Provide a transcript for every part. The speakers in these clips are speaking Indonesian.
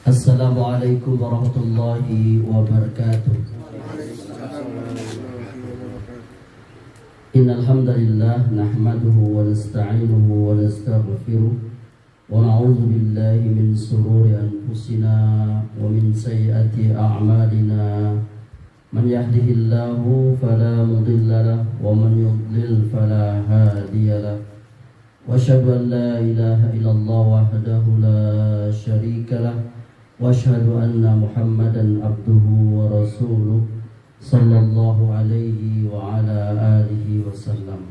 Assalamualaikum warahmatullahi wabarakatuh. Innal hamdalillah nahmaduhu wa nasta'inuhu wa nastaghfiruh wa na'udzu billahi min shururi anfusina wa min sayyiati a'malina. Man yahdihillahu fala mudilla lahu wa man yudlil fala hadiya lahu. Wa asyhadu an la ilaha illallah wahdahu la syarika lahu wa asyhadu anna Muhammadan abduhu wa rasuluh sallallahu alaihi wa ala alihi wasallam.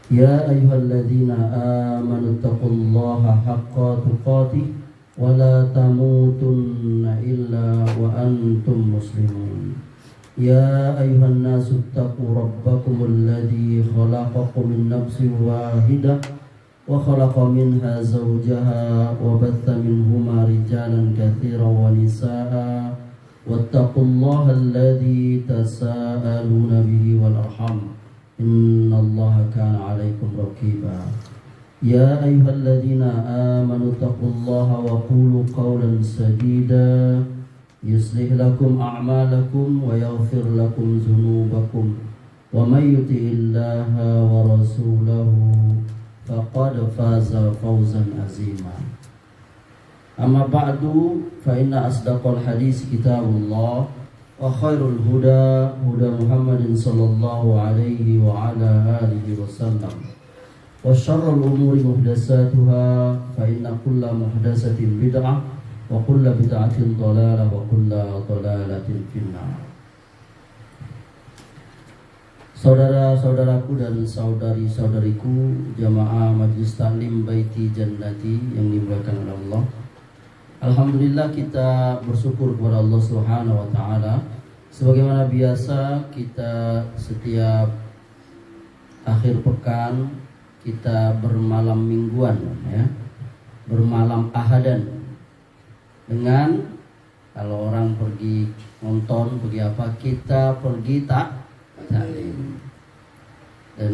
Ya ayyuhalladzina amanu taqullaha haqqa tuqatih wa la tamutunna illa wa antum muslimun. Ya ayyuhan nasu taqu rabbakumul ladzi khalaqakum min nafsin wahidah wa khalaqa minha zawjaha wa batha minhuma rijalan katsiran wa nisaa wattaqullaha alladzi tasaaluna bihi wal arham innallaha kana 'alaikum raqiba. Ya ayyuhalladzina amanu taqullaha wa qulu qawlan sadida yuslih lakum a'malakum wa yaghfir lakum dzunubakum wa may yuti'illaha wa rasulahu faqad faza fawzan azima. Amma ba'du fa inna asdaqal hadis kitabullah wa khairul huda huda Muhammadin sallallahu alaihi wa ala alihi wasallam wa syarrul umuri muhdatsatuha fa inna kulla muhdatsatin bid'ah wa kulla bid'atin dhalalah wa kulla dhalalatin finnar. Saudara-saudaraku dan saudari-saudariku jamaah Majelis Taklim Baiti Jannati yang dimuliakan oleh Allah. Alhamdulillah kita bersyukur kepada Allah Subhanahu wa taala. Sebagaimana biasa kita setiap akhir pekan kita bermalam mingguan ya. Bermalam ahadan. Dengan kalau orang pergi nonton, pergi apa, kita pergi taklim. Dan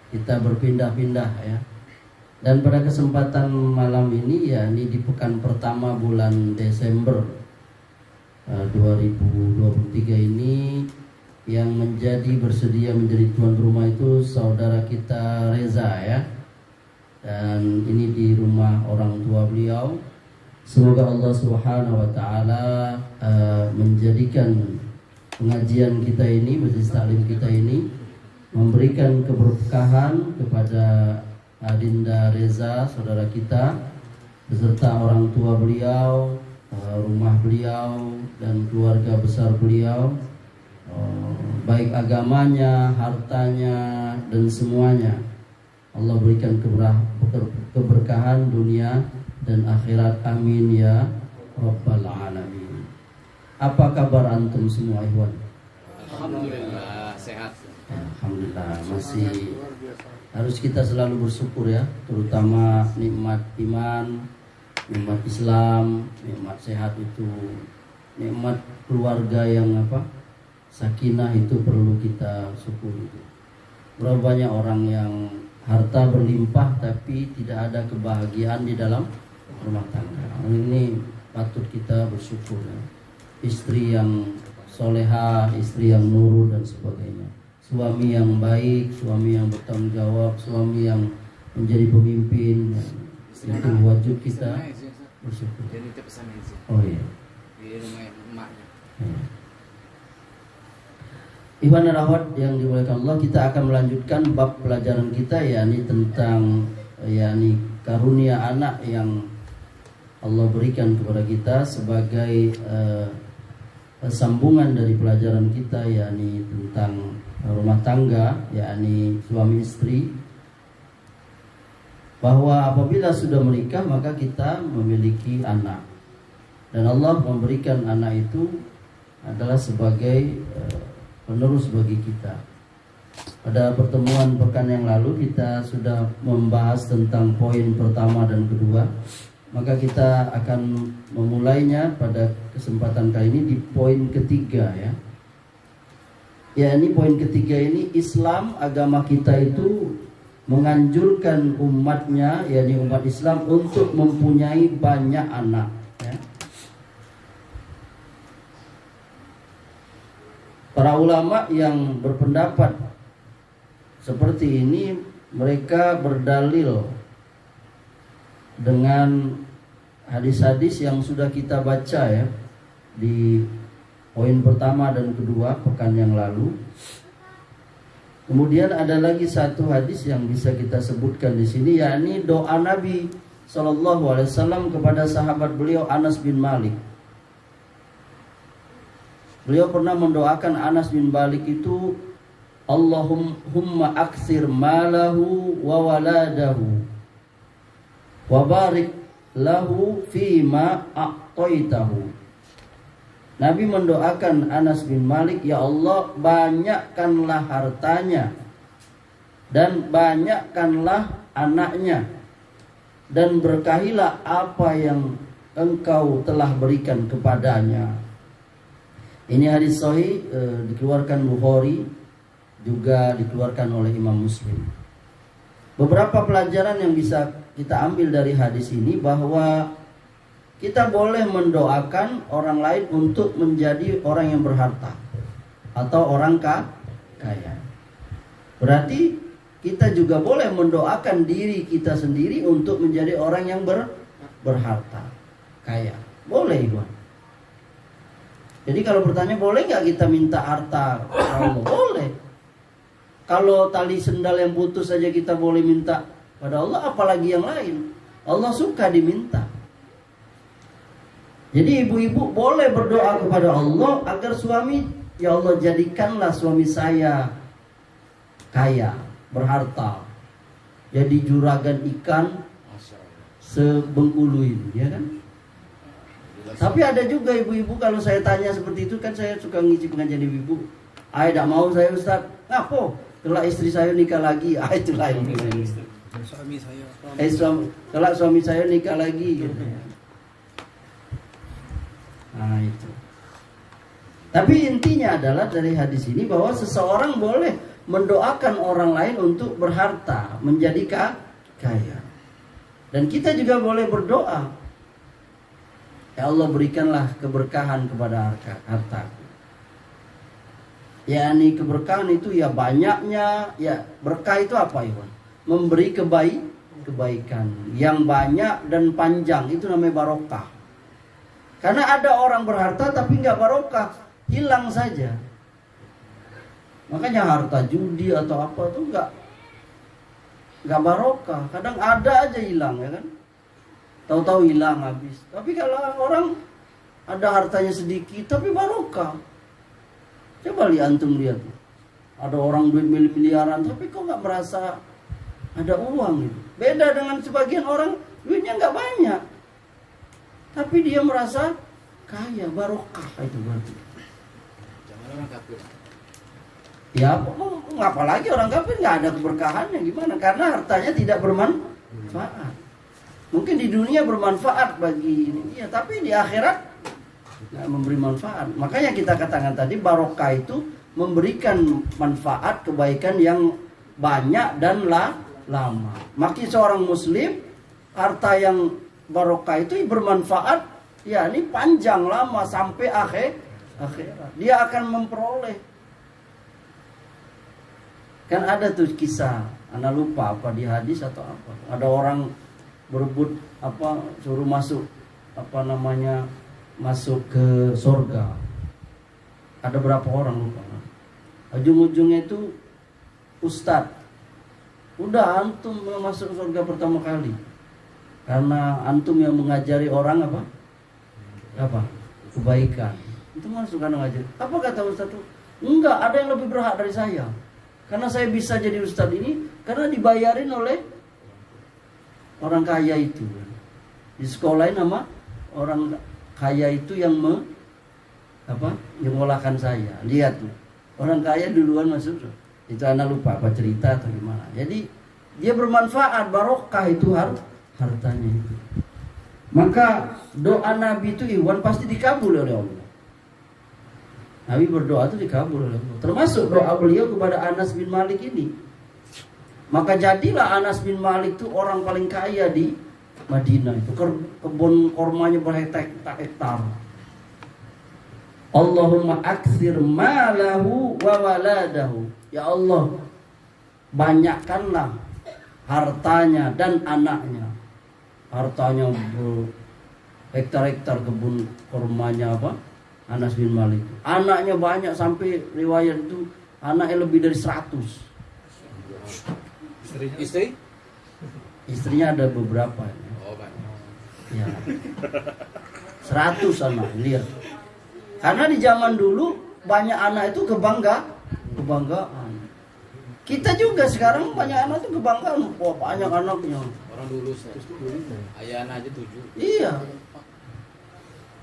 kita berpindah-pindah ya. Dan pada kesempatan malam ini ya, ini di pekan pertama bulan Desember 2023 ini, yang bersedia menjadi tuan rumah itu saudara kita Reza ya. Dan ini di rumah orang tua beliau. Semoga Allah Subhanahu wa taala menjadikan pengajian kita ini, majelis taklim kita ini memberikan keberkahan kepada Adinda Reza, saudara kita, beserta orang tua beliau, rumah beliau dan keluarga besar beliau, baik agamanya, hartanya dan semuanya. Allah berikan keberkahan dunia dan akhirat, amin ya rabbal alamin. Apa kabar antum semua ikhwan? Alhamdulillah sehat. Alhamdulillah, masih harus kita selalu bersyukur ya, terutama nikmat iman, nikmat Islam, nikmat sehat itu, nikmat keluarga yang sakinah itu perlu kita syukuri. Berapa banyak orang yang harta berlimpah tapi tidak ada kebahagiaan di dalam rumah tangga. Ini patut kita bersyukur ya. Istri yang soleha, istri yang nurut dan sebagainya. Suami yang baik, suami yang bertanggung jawab, suami yang menjadi pemimpin. Itu wajib kita bersyukur. Jadi itu pesan aja. Oh iya. Di rumah emaknya. Ikhwan dan akhwat yang dimuliakan Allah, kita akan melanjutkan bab pelajaran kita, yakni tentang karunia anak yang Allah berikan kepada kita sebagai sambungan dari pelajaran kita, yakni tentang rumah tangga, yakni suami istri, bahwa apabila sudah menikah maka kita memiliki anak, dan Allah memberikan anak itu adalah sebagai penerus bagi kita. Pada pertemuan pekan yang lalu kita sudah membahas tentang poin pertama dan kedua. Maka kita akan memulainya pada kesempatan kali ini di poin ketiga ya. Ya, ini poin ketiga ini, Islam agama kita itu menganjurkan umatnya, yakni umat Islam, untuk mempunyai banyak anak ya. Para ulama yang berpendapat seperti ini, mereka berdalil dengan hadis-hadis yang sudah kita baca ya di poin pertama dan kedua pekan yang lalu. Kemudian ada lagi satu hadis yang bisa kita sebutkan di sini, yakni doa Nabi SAW kepada sahabat beliau Anas bin Malik. Beliau pernah mendoakan Anas bin Malik itu, Allahumma aksir malahu wa waladahu wa barik lahu fima a'taitahu. Nabi mendoakan Anas bin Malik, ya Allah, banyakkanlah hartanya dan banyakkanlah anaknya, dan berkahilah apa yang engkau telah berikan kepadanya. Ini hadis sahih, dikeluarkan Bukhari, juga dikeluarkan oleh Imam Muslim. Beberapa pelajaran yang bisa kita ambil dari hadis ini, bahwa kita boleh mendoakan orang lain untuk menjadi orang yang berharta atau orang kaya. Berarti kita juga boleh mendoakan diri kita sendiri untuk menjadi orang yang berharta, kaya. Boleh, Iwan. Jadi kalau bertanya, boleh nggak kita minta harta Allah? Boleh. Kalau tali sendal yang putus saja kita boleh minta pada Allah, apalagi yang lain. Allah suka diminta. Jadi ibu-ibu boleh berdoa kepada Allah agar suami, ya Allah, jadikanlah suami saya kaya, berharta, jadi juragan ikan sebengkulu ini, ya kan? Tapi ada juga ibu-ibu, kalau saya tanya seperti itu, kan saya suka ngisi pengajian ibu-ibu. Tidak mau saya, Ustaz. Ngapo? Kalau istri saya nikah lagi, itu lain. Suami saya. Kalau suami saya nikah lagi, gitu. Nah itu. Tapi intinya adalah dari hadis ini bahwa seseorang boleh mendoakan orang lain untuk berharta, menjadi kaya. Dan kita juga boleh berdoa, ya Allah, berikanlah keberkahan kepada harta. yakni keberkahan itu ya banyaknya, ya berkah itu apa Iwan? Memberi kebaikan yang banyak dan panjang, itu namanya barokah. Karena ada orang berharta tapi nggak barokah, hilang saja. Makanya harta judi atau apa tuh nggak barokah. Kadang ada aja hilang, ya kan? Tahu-tahu hilang habis. Tapi kalau orang ada hartanya sedikit tapi barokah. Coba antum lihat. Ada orang duit miliaran tapi kok nggak merasa ada uang gitu. Beda dengan sebagian orang duitnya nggak banyak, tapi dia merasa kaya, barokah itu berarti. Jangan orang kafir. Ya, apalagi orang kafir nggak ada keberkahannya gimana? Karena hartanya tidak bermanfaat. Mungkin di dunia bermanfaat bagi ini, ya, tapi di akhirat nggak memberi manfaat. Makanya kita katakan tadi barokah itu memberikan manfaat kebaikan yang banyak dan lama. Makin seorang muslim harta yang barokah itu bermanfaat, ya ini panjang lama sampai akhirat. Dia akan memperoleh. Kan ada tuh kisah, anak lupa apa di hadis atau apa. Ada orang berebut apa, suruh masuk apa namanya, masuk ke surga. Ada berapa orang lupa. Ujung-ujungnya itu ustadz. Udah antum masuk surga pertama kali. Karena antum yang mengajari orang apa? Kebaikan. Itu masuk kan ngajar. Apa kata ustadz itu? Enggak, ada yang lebih berhak dari saya. Karena saya bisa jadi ustadz ini karena dibayarin oleh orang kaya itu. Di sekolahin sama orang kaya itu yang menyekolahkan saya. Lihat tuh, orang kaya duluan masuk. Itu anak lupa apa cerita atau gimana. Jadi dia bermanfaat, barokah itu hartanya itu. Maka doa Nabi itu Iwan pasti dikabul oleh Allah. Nabi berdoa itu dikabul oleh Allah. Termasuk doa beliau kepada Anas bin Malik ini. Maka jadilah Anas bin Malik itu orang paling kaya di Madinah. Itu kebun kormanya berhektar-hektar. Allahumma aktsir malahu wa waladahu. Ya Allah, banyakkanlah hartanya dan anaknya. Hartanya hektar-hektar kebun kurmanya apa? Anas bin Malik. Anaknya banyak sampai riwayat itu anaknya lebih dari 100. Istri? Istrinya ada beberapa. Oh, banyak. Ya. 100 anak, lihat. Karena di zaman dulu banyak anak itu kebanggaan. Kita juga sekarang banyak anak itu kebanggaan. Wah, banyak anaknya. Orang dulu ayah anak aja 7. Iya.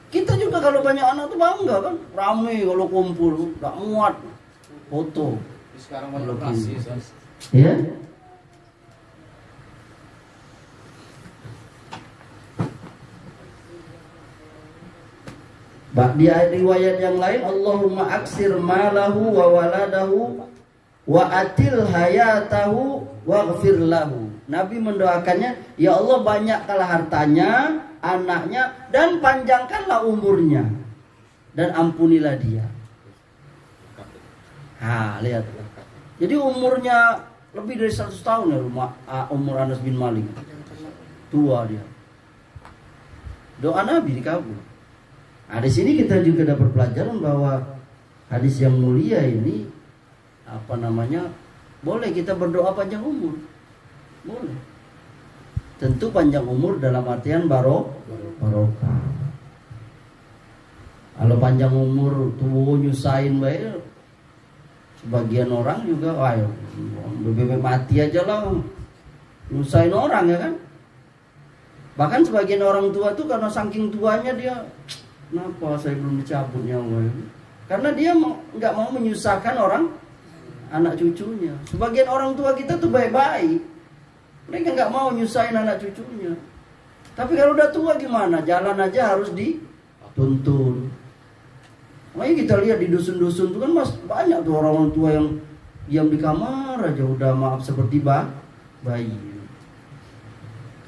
Kita juga kalau banyak anak tuh bangga kan. Rame kalau kumpul, gak muat foto. Sekarang banyak operasi. Ya. Di riwayat yang lain, Allahumma aksir malahu wa waladahu wa atil hayatahu waghfir lahu. Nabi mendoakannya, ya Allah banyakkanlah hartanya, anaknya, dan panjangkanlah umurnya, dan ampunilah dia. Lihat. Jadi umurnya lebih dari 100 tahun ya umur Anas bin Malik. Tua dia. Doa Nabi dikabul. Di sini kita juga dapat pelajaran bahwa hadis yang mulia ini boleh kita berdoa panjang umur. Boleh. Tentu panjang umur dalam artian barokah. Kalau panjang umur tua nyusahin bae, sebagian orang juga bebek mati aja lah, nyusahin orang ya kan. Bahkan sebagian orang tua tuh karena saking tuanya dia, kenapa saya belum dicabut nyawa? Karena dia nggak mau menyusahkan orang, anak cucunya. Sebagian orang tua kita tuh baik-baik, mereka nggak mau nyusahin anak cucunya. Tapi kalau udah tua gimana? Jalan aja harus dituntun. Makanya kita lihat di dusun-dusun tuh kan banyak tuh orang tua yang diam di kamar aja udah maaf seperti bayi.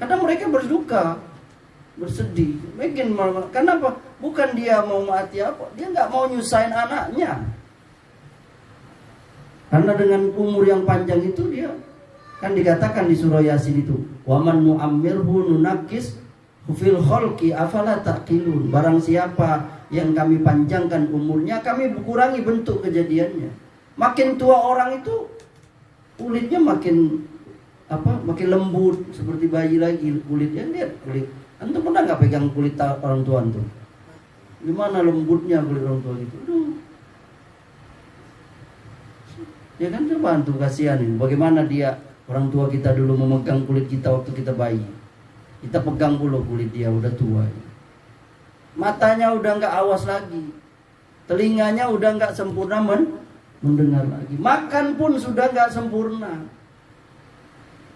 Kadang mereka berduka, bersedih. Kenapa? Bukan dia mau mati apa, dia nggak mau nyusahin anaknya. Karena dengan umur yang panjang itu dia kan dikatakan di surah Yasin itu, waman nu'ammirhu nunakkis fil khalqi afala taqilun. Barang siapa yang kami panjangkan umurnya, kami kurangi bentuk kejadiannya. Makin tua orang itu kulitnya makin lembut seperti bayi lagi kulitnya. Lihat kulit. Antum pernah nggak pegang kulit orang tua antum? Gimana lembutnya kulit orang tua gitu? Ya kan, coba antum kasihanin. Bagaimana dia orang tua kita dulu memegang kulit kita waktu kita bayi. Kita pegang dulu kulit dia udah tua. Matanya udah nggak awas lagi, telinganya udah nggak sempurna mendengar lagi. Makan pun sudah nggak sempurna.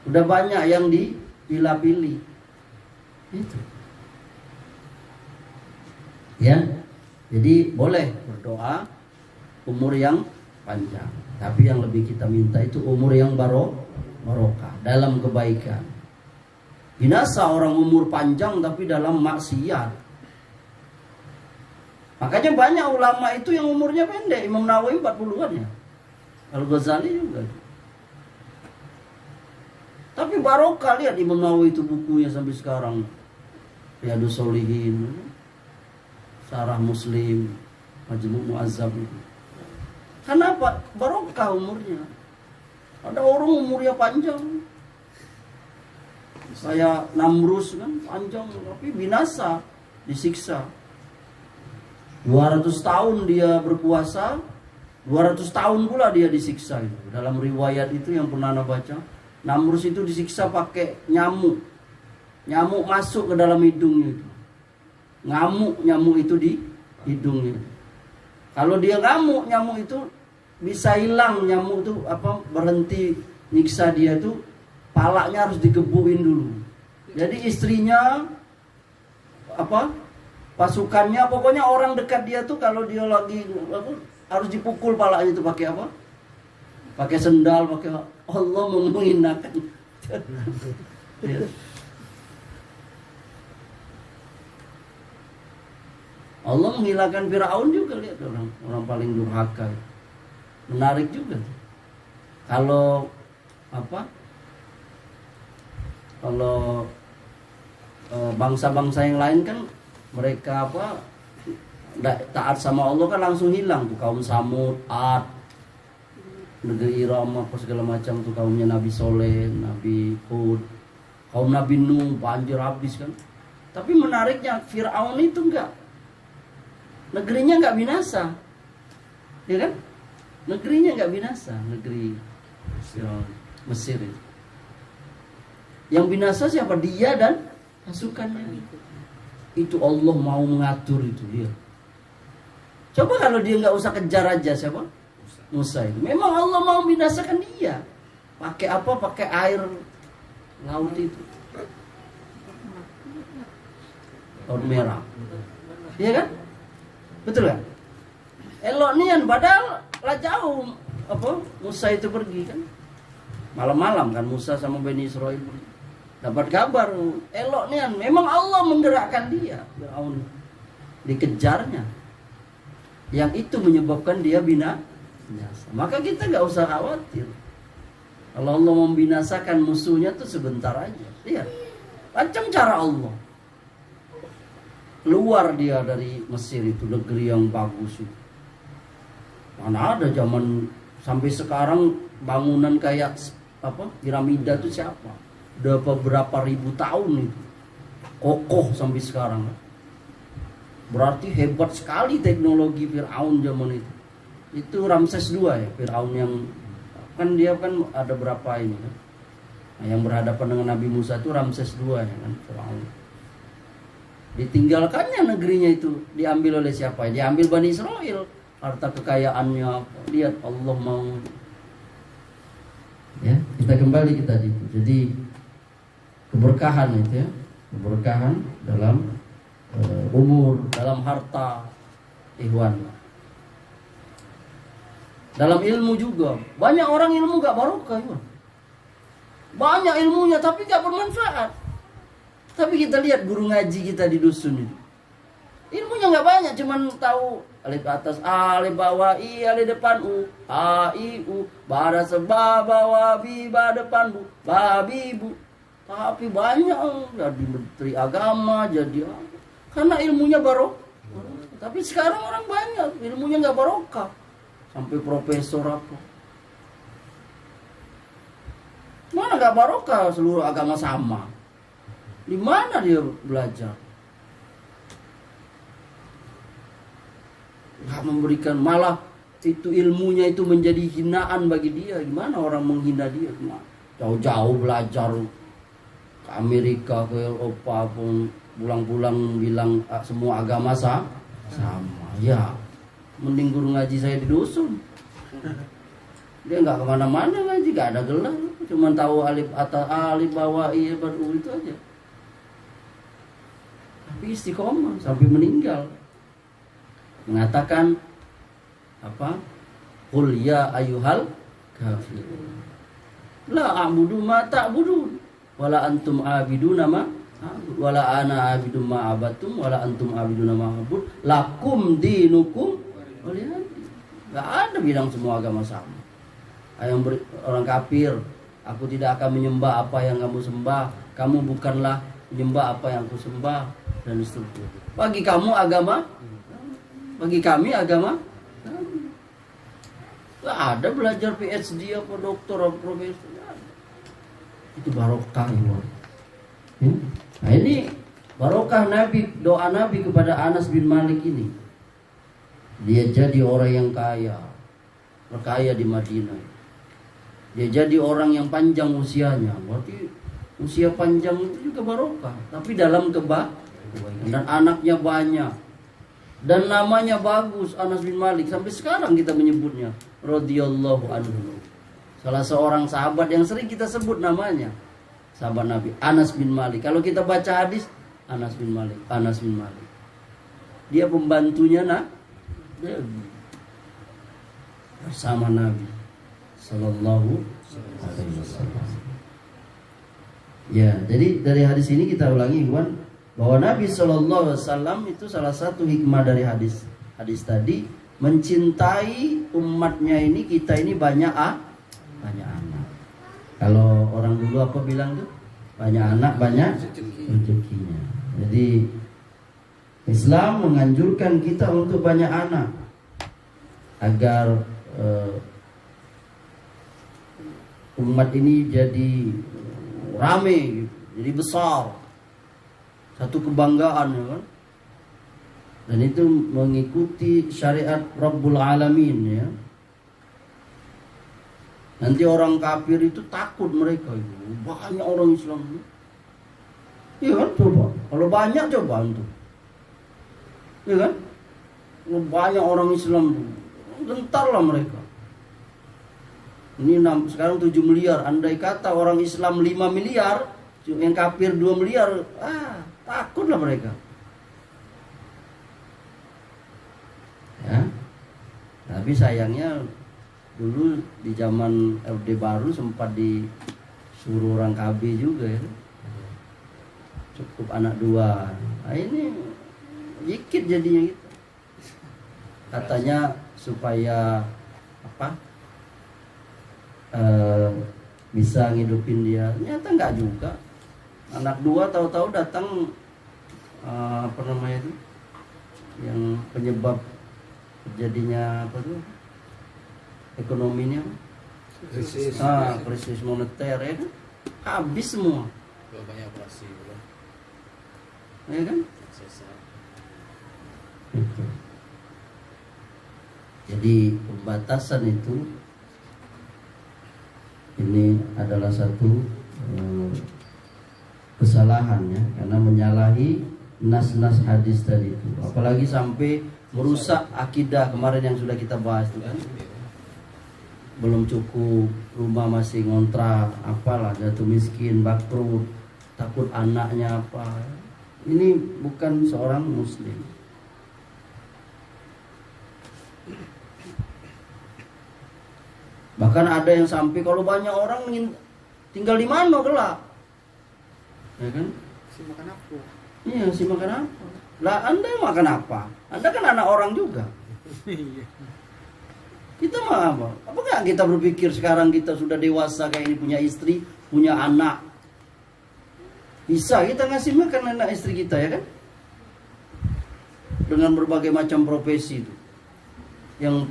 Udah banyak yang dipilih-pilih. Itu. Ya. Jadi boleh berdoa umur yang panjang. Tapi yang lebih kita minta itu umur yang barokah dalam kebaikan. Binasa orang umur panjang tapi dalam maksiat. Makanya banyak ulama itu yang umurnya pendek. Imam Nawawi 40-an ya. Al-Ghazali juga. Tapi barokah, lihat Imam Nawawi itu bukunya sampai sekarang. Riyadhus Shalihin, Syarah Muslim, Majmu' Mu'azzab itu. Kenapa? Barokah umurnya. Ada orang umurnya panjang. Saya Namrus kan panjang tapi binasa, disiksa. 200 tahun dia berpuasa, 200 tahun pula dia disiksa itu. Dalam riwayat itu yang pernah Anda baca, Namrus itu disiksa pakai nyamuk. Nyamuk masuk ke dalam hidungnya itu. Nyamuk itu di hidungnya. Kalau dia ngamuk, nyamuk itu bisa hilang. Nyamuk itu berhenti nyiksa dia itu, palanya harus digebukin dulu. Jadi istrinya pasukannya, pokoknya orang dekat dia tuh kalau dia lagi harus dipukul palanya itu pakai apa? Pakai sendal, pakai Allah menghinakan. Ya. Allah menghilangkan Firaun juga, lihat orang paling durhaka. Menarik juga. Kalau bangsa-bangsa yang lain kan mereka taat sama Allah kan langsung hilang tuh, kaum Samud, Ad, negeri Iram apa segala macam tuh, kaumnya Nabi Soleh, Nabi Hud, kaum Nabi Nuh, banjir habis kan. Tapi menariknya Firaun itu enggak, negerinya enggak binasa, ya kan? Negerinya enggak binasa, negeri Mesir itu. Yang binasa siapa? Dia dan pasukannya. Itu Allah mau mengatur itu dia. Coba kalau dia nggak usah kejar aja siapa? Musa itu. Memang Allah mau binasakan dia. Pakai apa? Pakai air laut itu. Laut merah. Iya kan? Betul kan? Elok nian padahal lah jauh Musa itu pergi kan. Malam-malam kan Musa sama Bani Israel dapat kabar elok nian. Memang Allah menggerakkan dia. Firaun dikejarnya. Yang itu menyebabkan dia binasa. Maka kita nggak usah khawatir. Kalau Allah membinasakan musuhnya tuh sebentar aja. Lihat, macam cara Allah. Keluar dia dari Mesir itu, negeri yang bagus itu. Mana ada zaman sampai sekarang bangunan kayak piramida itu siapa? Udah beberapa ribu tahun itu. Kokoh sampai sekarang. Berarti hebat sekali teknologi Firaun zaman itu. Itu Ramses II ya, Firaun yang kan dia kan ada berapa ini kan. Nah, yang berhadapan dengan Nabi Musa itu Ramses II ya kan, Firaun. Ditinggalkannya negerinya itu, diambil oleh siapa? Diambil Bani Israel. Harta kekayaannya, lihat Allah mau. Ya, kita kembali ke tadi. Jadi keberkahan itu ya, keberkahan dalam umur, dalam harta, ikhwan. Dalam ilmu juga. Banyak orang ilmu gak barokah, ikhwan. Banyak ilmunya tapi gak bermanfaat. Tapi kita lihat guru ngaji kita di dusun itu. Ilmunya gak banyak, cuman tahu alif atas A, alif bawah I, alif depan U, A, I, U, ba sebab bawah bi, ba depan Bu, babi Bu. Tapi banyak jadi menteri agama, jadi karena ilmunya barokah. Tapi sekarang orang banyak ilmunya nggak barokah, sampai profesor apa. Mana nggak barokah, seluruh agama sama. Di mana dia belajar? Nggak memberikan, malah itu ilmunya itu menjadi hinaan bagi dia. Gimana orang menghina dia? Jauh-jauh belajar ke Amerika, ke Eropa pun pulang-pulang bilang semua agama sama. Ya, mending guru ngaji saya di dusun. Dia nggak kemana-mana ngaji, nggak ada gelar, cuma tahu alif atas A, alif bawah I, baru itu aja. Tapi istiqomah sampai meninggal. Mengatakan Qul ya ayyuhal kafirun la a'budu ma ta'budun wala antum abiduna ma wala ana abidum ma abattum wala antum abiduna ma abud lakum dinukum waliyadi. Enggak ada bilang semua agama sama. Orang kafir, aku tidak akan menyembah apa yang kamu sembah, kamu bukanlah menyembah apa yang aku sembah, dan seterusnya. Bagi kamu agama, bagi kami agama. Gak ada belajar PhD apa doktor apa profesor. Itu barokah ya. Nah ini barokah Nabi, doa Nabi kepada Anas bin Malik ini. Dia jadi orang yang kaya, berkaya di Madinah. Dia jadi orang yang panjang usianya. Berarti usia panjang itu juga barokah. Tapi dalam kebaikan. Dan anaknya banyak. Dan namanya bagus, Anas bin Malik. Sampai sekarang kita menyebutnya radhiyallahu anhu. Salah seorang sahabat yang sering kita sebut namanya, sahabat Nabi, Anas bin Malik. Kalau kita baca hadis, Anas bin Malik, Anas bin Malik. Dia pembantunya bersama Nabi sallallahu alaihi wasallam. Ya, jadi dari hadis ini kita ulangi, Iwan. bahwa Nabi Shallallahu Alaihi Wasallam itu salah satu hikmah dari hadis tadi, mencintai umatnya ini, kita ini banyak anak. Kalau orang dulu apa bilang tuh, banyak anak banyak rezekinya. Jadi Islam menganjurkan kita untuk banyak anak agar umat ini jadi rame, jadi besar, satu kebanggaan, ya kan? Dan itu mengikuti syariat Rabbul Alamin, ya. Nanti orang kafir itu takut mereka itu. Banyak orang Islam itu. Iya kan, coba. Kalau banyak coba untuk. Iya kan? Kalau banyak orang Islam itu, gentarlah mereka. Ini sekarang 7 miliar. Andai kata orang Islam 5 miliar, yang kafir 2 miliar, takutlah mereka. Ya. Tapi sayangnya dulu di zaman Orde Baru sempat disuruh orang KB juga, ya. Cukup anak 2. Nah, ini dikit jadinya gitu. Katanya supaya apa? Bisa ngidupin dia. Ternyata enggak juga. Anak 2 tahu-tahu datang apa namanya itu? Yang penyebab terjadinya apa tuh? Ekonominya krisis moneter, ya kan? Habis semua. Banyak operasi, ya kan? Jadi pembatasan itu ini adalah satu kesalahan, ya, karena menyalahi nas-nas hadis tadi itu, apalagi sampai merusak akidah kemarin yang sudah kita bahas itu kan. Belum cukup rumah masih ngontrak, apalah, jatuh miskin, bangkrut, takut anaknya apa. Ini bukan seorang muslim. Bahkan ada yang sampai kalau banyak orang tinggal di mana kelak, ya kan? Si makan apa? Iya, si makan apa? Lah Anda makan apa? Anda kan anak orang juga. Kita mah apa? Apa enggak kita berpikir sekarang kita sudah dewasa kayak ini, punya istri, punya anak, bisa kita ngasih makan anak istri kita, ya kan? Dengan berbagai macam profesi itu. Yang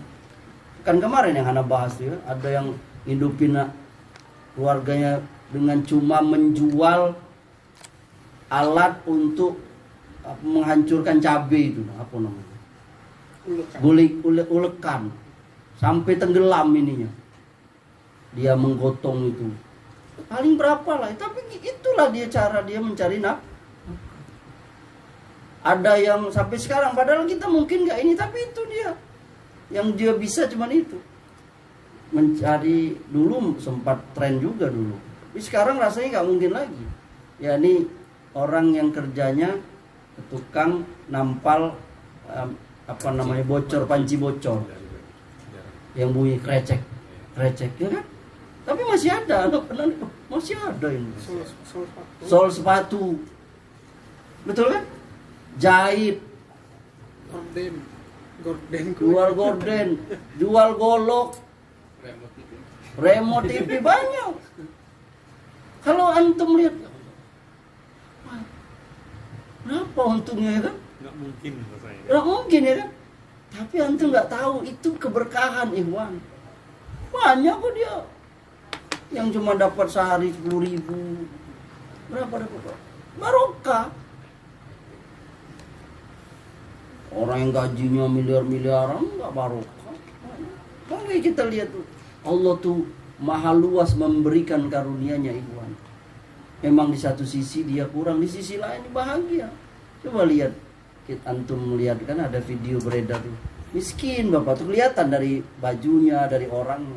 kan kemarin yang Hana bahas tuh, ya, ada yang hidupin keluarganya dengan cuma menjual alat untuk menghancurkan cabai itu, apa namanya? Ulekan. Sampai tenggelam ininya. Dia menggotong itu. Paling berapa lah, tapi itulah dia cara dia mencari Ada yang sampai sekarang, padahal kita mungkin nggak ini, tapi itu dia. Yang dia bisa cuman itu. Mencari, dulu sempat tren juga dulu. Tapi sekarang rasanya nggak mungkin lagi. Ya ini orang yang kerjanya tukang nampal apa namanya, bocor, panci bocor. Yang bunyi krecek, ya kan? Tapi masih ada, masih ada ini. Sol sepatu, betul kan? Jahit, gorden, jual golok, remote TV banyak. Kalau antum lihat, berapa untungnya, ya kan? Nggak mungkin, ya kan? Tapi antum nggak tahu itu keberkahan, ikhwan. Banyak kok dia yang cuma dapat sehari 10.000. Berapa dapat? Barokah. Orang yang gajinya miliar-miliaran nggak barokah. Makanya kita lihat tuh, Allah tuh maha luas memberikan karunia-Nya, ikhwan. Memang di satu sisi dia kurang, di sisi lain bahagia. Coba lihat, antum melihat kan ada video beredar tuh, miskin bapak tuh kelihatan dari bajunya, dari orangnya,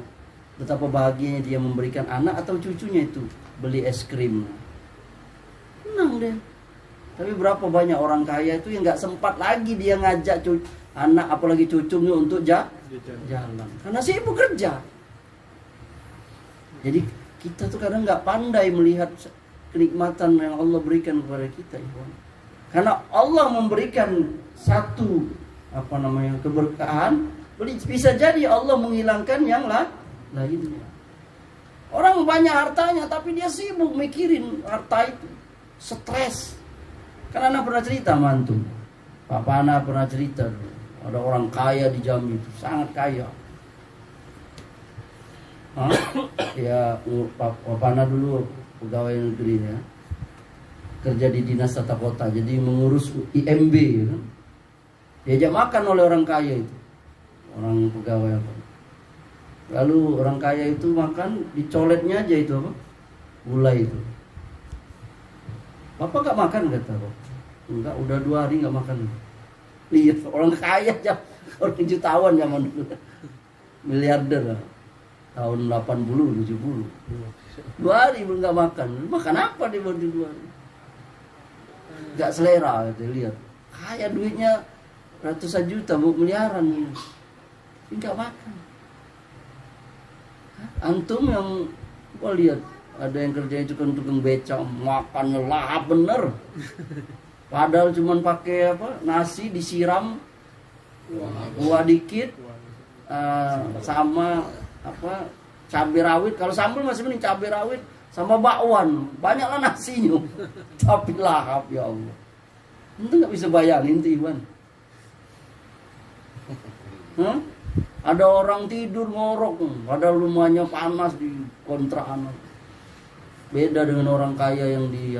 betapa bahagianya dia memberikan anak atau cucunya itu beli es krim. Senang deh. Tapi berapa banyak orang kaya itu yang nggak sempat lagi dia ngajak anak apalagi cucunya untuk jalan, karena sibuk kerja. Jadi kita tuh kadang nggak pandai melihat kenikmatan yang Allah berikan kepada kita, ikhwan. Karena Allah memberikan satu keberkahan, bisa jadi Allah menghilangkan yang lainnya. Orang banyak hartanya tapi dia sibuk mikirin harta itu, stres. Karena anak pernah cerita mantu, Papa anak pernah cerita ada orang kaya di Jambi itu, sangat kaya. Ya, Papa anak dulu pegawai negeri ya, kerja di dinas tata kota, jadi mengurus IMB ya. Diajak makan oleh orang kaya itu, orang pegawai apa. Lalu orang kaya itu makan, dicoletnya aja itu apa? Gulai itu. Bapak gak makan kata Bapak. Enggak, udah 2 hari gak makan. Lihat orang kaya aja, orang jutawan zaman dulu, miliarder tahun 80 70. 2 hari belum gak makan. Makan apa dia baru 2 hari? Gak selera gitu, lihat. Kaya duitnya ratusan juta, miliaran ini. Gak makan. Antum yang gua lihat ada yang kerjanya tukang beca, makannya lahap bener. Padahal cuman pakai nasi disiram buah dikit, sama cabai rawit. Kalau sambal masih mending cabai rawit sama bakwan, banyaklah nasinya. Tapi lahap ya Allah. Itu nggak bisa bayangin tuh Iwan. Ada orang tidur ngorok, padahal rumahnya panas di kontrakan. Beda dengan orang kaya yang di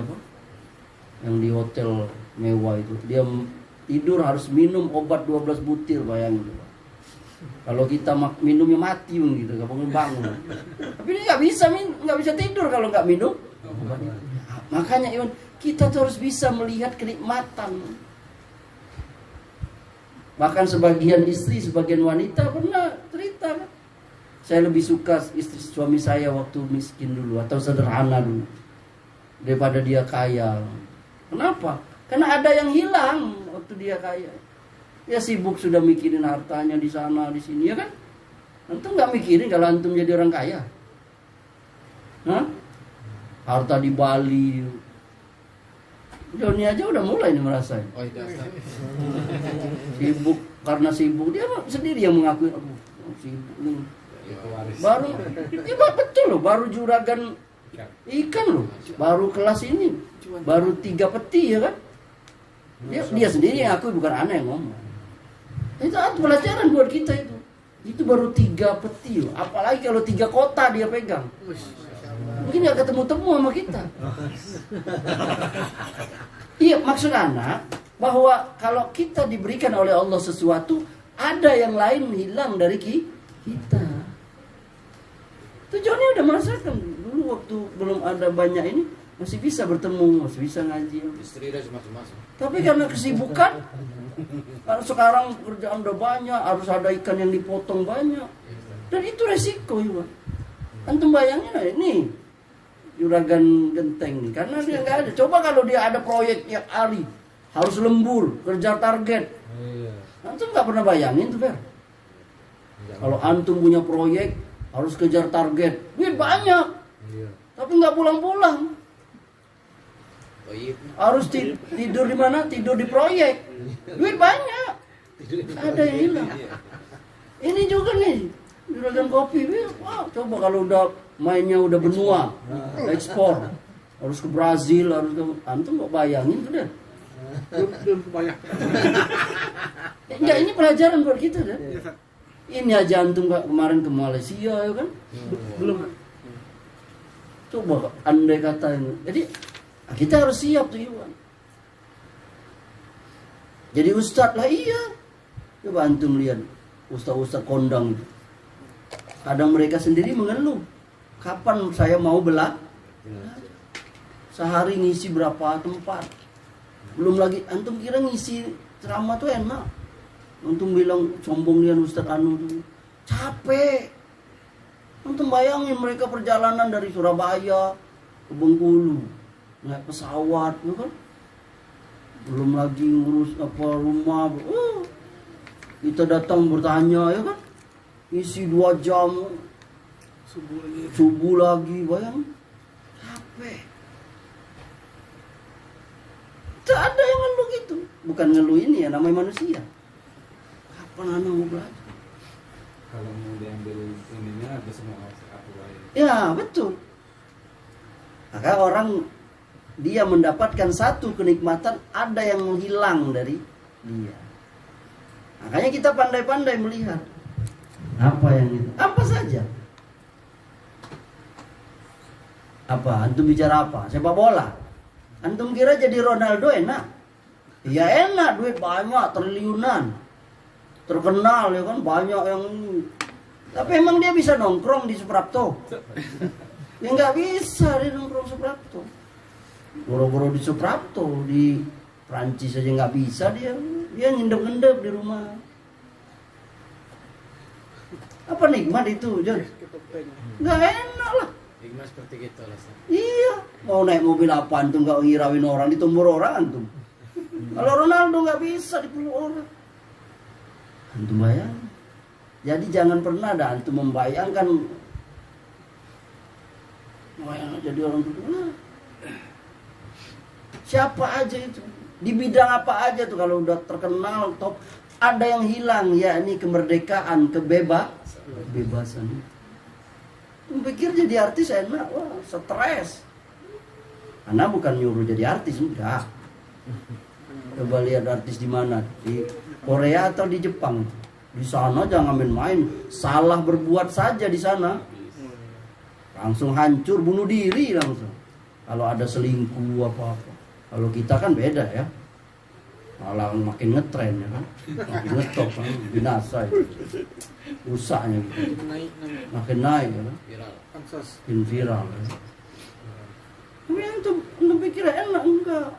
hotel mewah itu. Dia tidur harus minum obat 12 butir, bayangin. Kalau kita minumnya mati gitu, gak bangun. Tapi ini nggak bisa tidur kalau nggak minum obat itu. Makanya Iwan, kita tuh harus bisa melihat kenikmatan. Bahkan sebagian istri, sebagian wanita pernah cerita kan, saya lebih suka istri suami saya waktu miskin dulu atau sederhana dulu daripada dia kaya. Kenapa? Karena ada yang hilang waktu dia kaya. Ya sibuk sudah mikirin hartanya di sana di sini, ya kan? Antum nggak mikirin kalau antum jadi orang kaya? Harta di Bali, Joni aja udah mulai nih merasain. Oh itu Sibuk, karena sibuk dia sendiri yang mengakui aku sibuk nih. Baru, betul loh, baru juragan ikan loh, baru kelas ini, baru 3 peti ya kan? Dia sendiri yang akui, bukan anak yang ngomong. Itu pelajaran buat kita itu. Itu baru 3 peti loh, apalagi kalau 3 kota dia pegang. Mungkin gak ketemu-temu sama kita. Iya, maksud anak bahwa kalau kita diberikan oleh Allah sesuatu, ada yang lain hilang dari kita. Itu Joni udah merasakan dulu waktu belum ada banyak ini, masih bisa bertemu, masih bisa ngaji. istri udah masuk. Tapi karena kesibukan, karena sekarang kerjaan udah banyak, harus ada ikan yang dipotong banyak, dan itu resiko Iwan. Antum bayangin aja nih juragan genteng nih, karena dia nggak ada. Coba kalau dia ada proyek tiap hari, harus lembur, kerja target. Antum nggak pernah bayangin tuh, Fer. Kalau antum punya proyek, harus kejar target, duit banyak, tapi nggak pulang-pulang. Harus tidur di mana? Tidur di proyek, duit banyak, ada yang hilang. Ini juga nih juragan kopi, wah coba kalau udah mainnya udah benua, ekspor, harus ke Brazil, harus ke, antum nggak bayangin tuh deh. Belum kebayang. Enggak, ini pelajaran buat kita deh. Ini aja antum kemarin ke Malaysia ya kan? Belum. Coba andai kata ini. Jadi kita harus siap tuh Iwan. Jadi ustadz lah, iya. Coba antum lihat ustadz kondang itu. Kadang mereka sendiri mengeluh. Kapan saya mau belajar? Sehari ngisi berapa tempat? Belum lagi antum kira ngisi ceramah tuh enak. Antum bilang sombong dia Ustadz Anu tuh. Capek. Antum bayangin mereka perjalanan dari Surabaya ke Bengkulu, naik pesawat, ya kan? Belum lagi ngurus rumah. Kita datang bertanya, ya kan? Isi 2 jam. Subuh lagi, bayang. Capek. Tak ada yang ngeluh bukan ngeluh ini ya, namanya manusia. Kapan anak mau belajar? Kalau mau diambil ininya ada semua apa lain. Ya betul. Maka orang dia mendapatkan satu kenikmatan, ada yang menghilang dari dia. Makanya kita pandai-pandai melihat apa yang itu, apa saja. Apa? Antum bicara apa? Sepak bola. Antum kira jadi Ronaldo enak? Ya enak, duit banyak, triliunan, terkenal ya kan, banyak yang. Tapi emang dia bisa nongkrong di Suprapto? Ya nggak bisa dia nongkrong Suprapto. Boro-boro di Suprapto, di Prancis aja nggak bisa dia ngendep-ngendep di rumah. Apa nikmat itu, John? Nggak enak lah. Nikmat seperti gitu lah. Iya, mau naik mobil apa antum nggak ngirauin orang, ditumbur orang antum. Kalau Ronaldo nggak bisa dipeluk orang. Antum bayang. Jadi jangan pernah ada antum membayangkan jadi orang itu. Siapa aja itu, di bidang apa aja tuh kalau udah terkenal top, ada yang hilang, yakni kemerdekaan, kebebasan. Pikir jadi artis enak, wah stres. Karena bukan nyuruh jadi artis, enggak. Coba lihat artis di mana, di Korea atau di Jepang. Di sana jangan main-main, salah berbuat saja di sana, langsung hancur, bunuh diri langsung. Kalau ada selingkuh apa-apa. Kalau kita kan beda ya, malah makin ngetren ya kan, makin ngetop kan, binasa itu, rusaknya gitu. Makin naik ya kan, makin viral. Ya. Tapi untuk pikir enak enggak?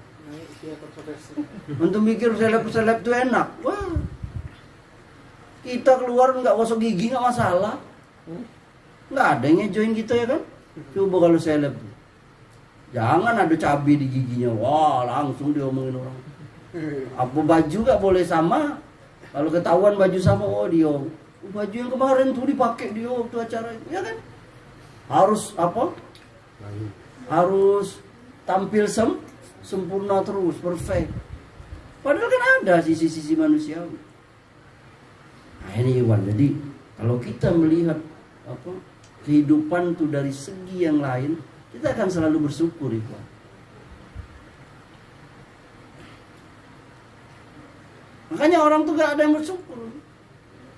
Untuk mikir seleb itu enak, wah kita keluar nggak gosok gigi nggak masalah, nggak ada yang ngejoin kita ya kan. Coba kalau seleb jangan ada cabai di giginya, wah langsung diomongin orang. Apa baju nggak boleh sama, kalau ketahuan baju sama, oh dia baju yang kemarin tuh dipakai dia waktu acara itu, ya kan? Harus apa? Harus tampil sempurna terus, perfect. Padahal kan ada sisi-sisi manusiawi. Nah ini Iwan, jadi kalau kita melihat apa kehidupan tuh dari segi yang lain, kita akan selalu bersyukur itu. Makanya orang tuh gak ada yang bersyukur.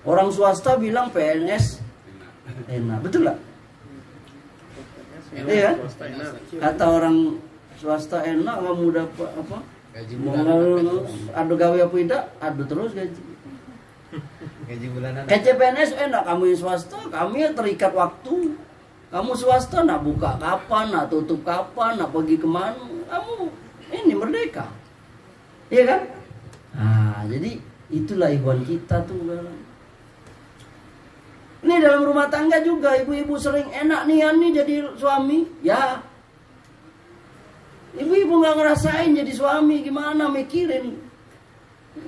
Orang swasta bilang PNS enak, betul gak? Iya. Kata orang swasta enak, kamu dapat apa? Gaji Mau bulanan. adu gawe apa tidak? Adu terus gaji. Gaji bulanan. CPNS enak, kamu yang swasta, kami yang terikat waktu. Kamu swasta nak buka kapan, nak tutup kapan, nak pergi kemana, kamu ini merdeka, iya kan? Nah, jadi itulah ikhwan kita tuh. Ini dalam rumah tangga juga, ibu-ibu sering enak nih jadi suami, ya. Ibu-ibu nggak ngerasain jadi suami, gimana mikirin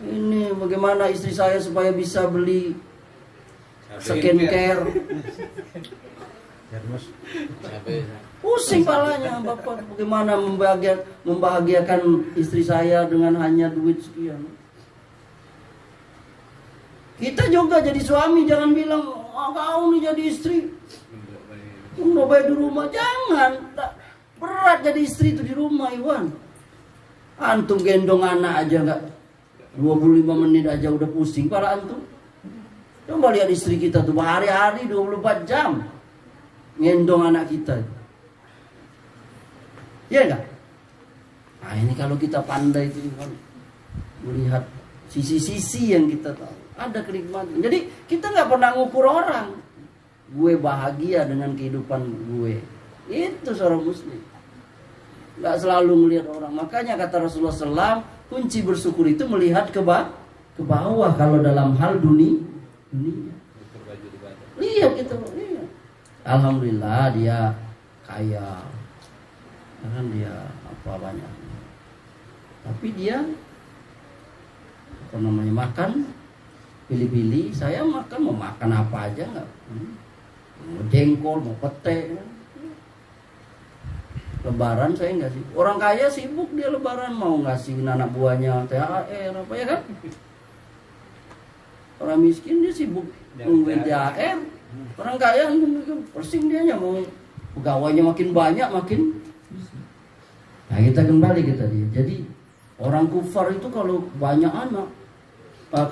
ini bagaimana istri saya supaya bisa beli skincare. Pusing palanya bapak, bagaimana membahagiakan istri saya dengan hanya duit sekian. Kita juga jadi suami jangan bilang kau nih jadi istri udah baik di rumah, jangan. Berat jadi istri itu di rumah Iwan. Antum gendong anak aja nggak 25 menit aja udah pusing para antum. Coba lihat istri kita tuh hari-hari 24 jam ngendong anak kita. Iya enggak? Nah ini kalau kita pandai itu kan melihat sisi-sisi yang kita tahu, ada kenikmatan. Jadi kita nggak pernah ngukur orang. Gue bahagia dengan kehidupan gue. Itu seorang muslim. Nggak selalu melihat orang. Makanya kata Rasulullah SAW, kunci bersyukur itu melihat ke bawah kalau dalam hal dunia. Lihat gitu, lihat. Alhamdulillah dia kaya, kan dia apa banyak. Tapi dia apa namanya makan pilih-pilih. Saya makan mau makan apa aja nggak, mau jengkol mau pete. Lebaran saya nggak sih. Orang kaya sibuk dia Lebaran mau ngasih anak buahnya THR apa ya kan. Orang miskin dia sibuk nungguin THR. Orang kaya pusing dia mau pegawainya makin banyak makin. Nah kita kembali ke tadi. Jadi orang kufar itu kalau banyak anak,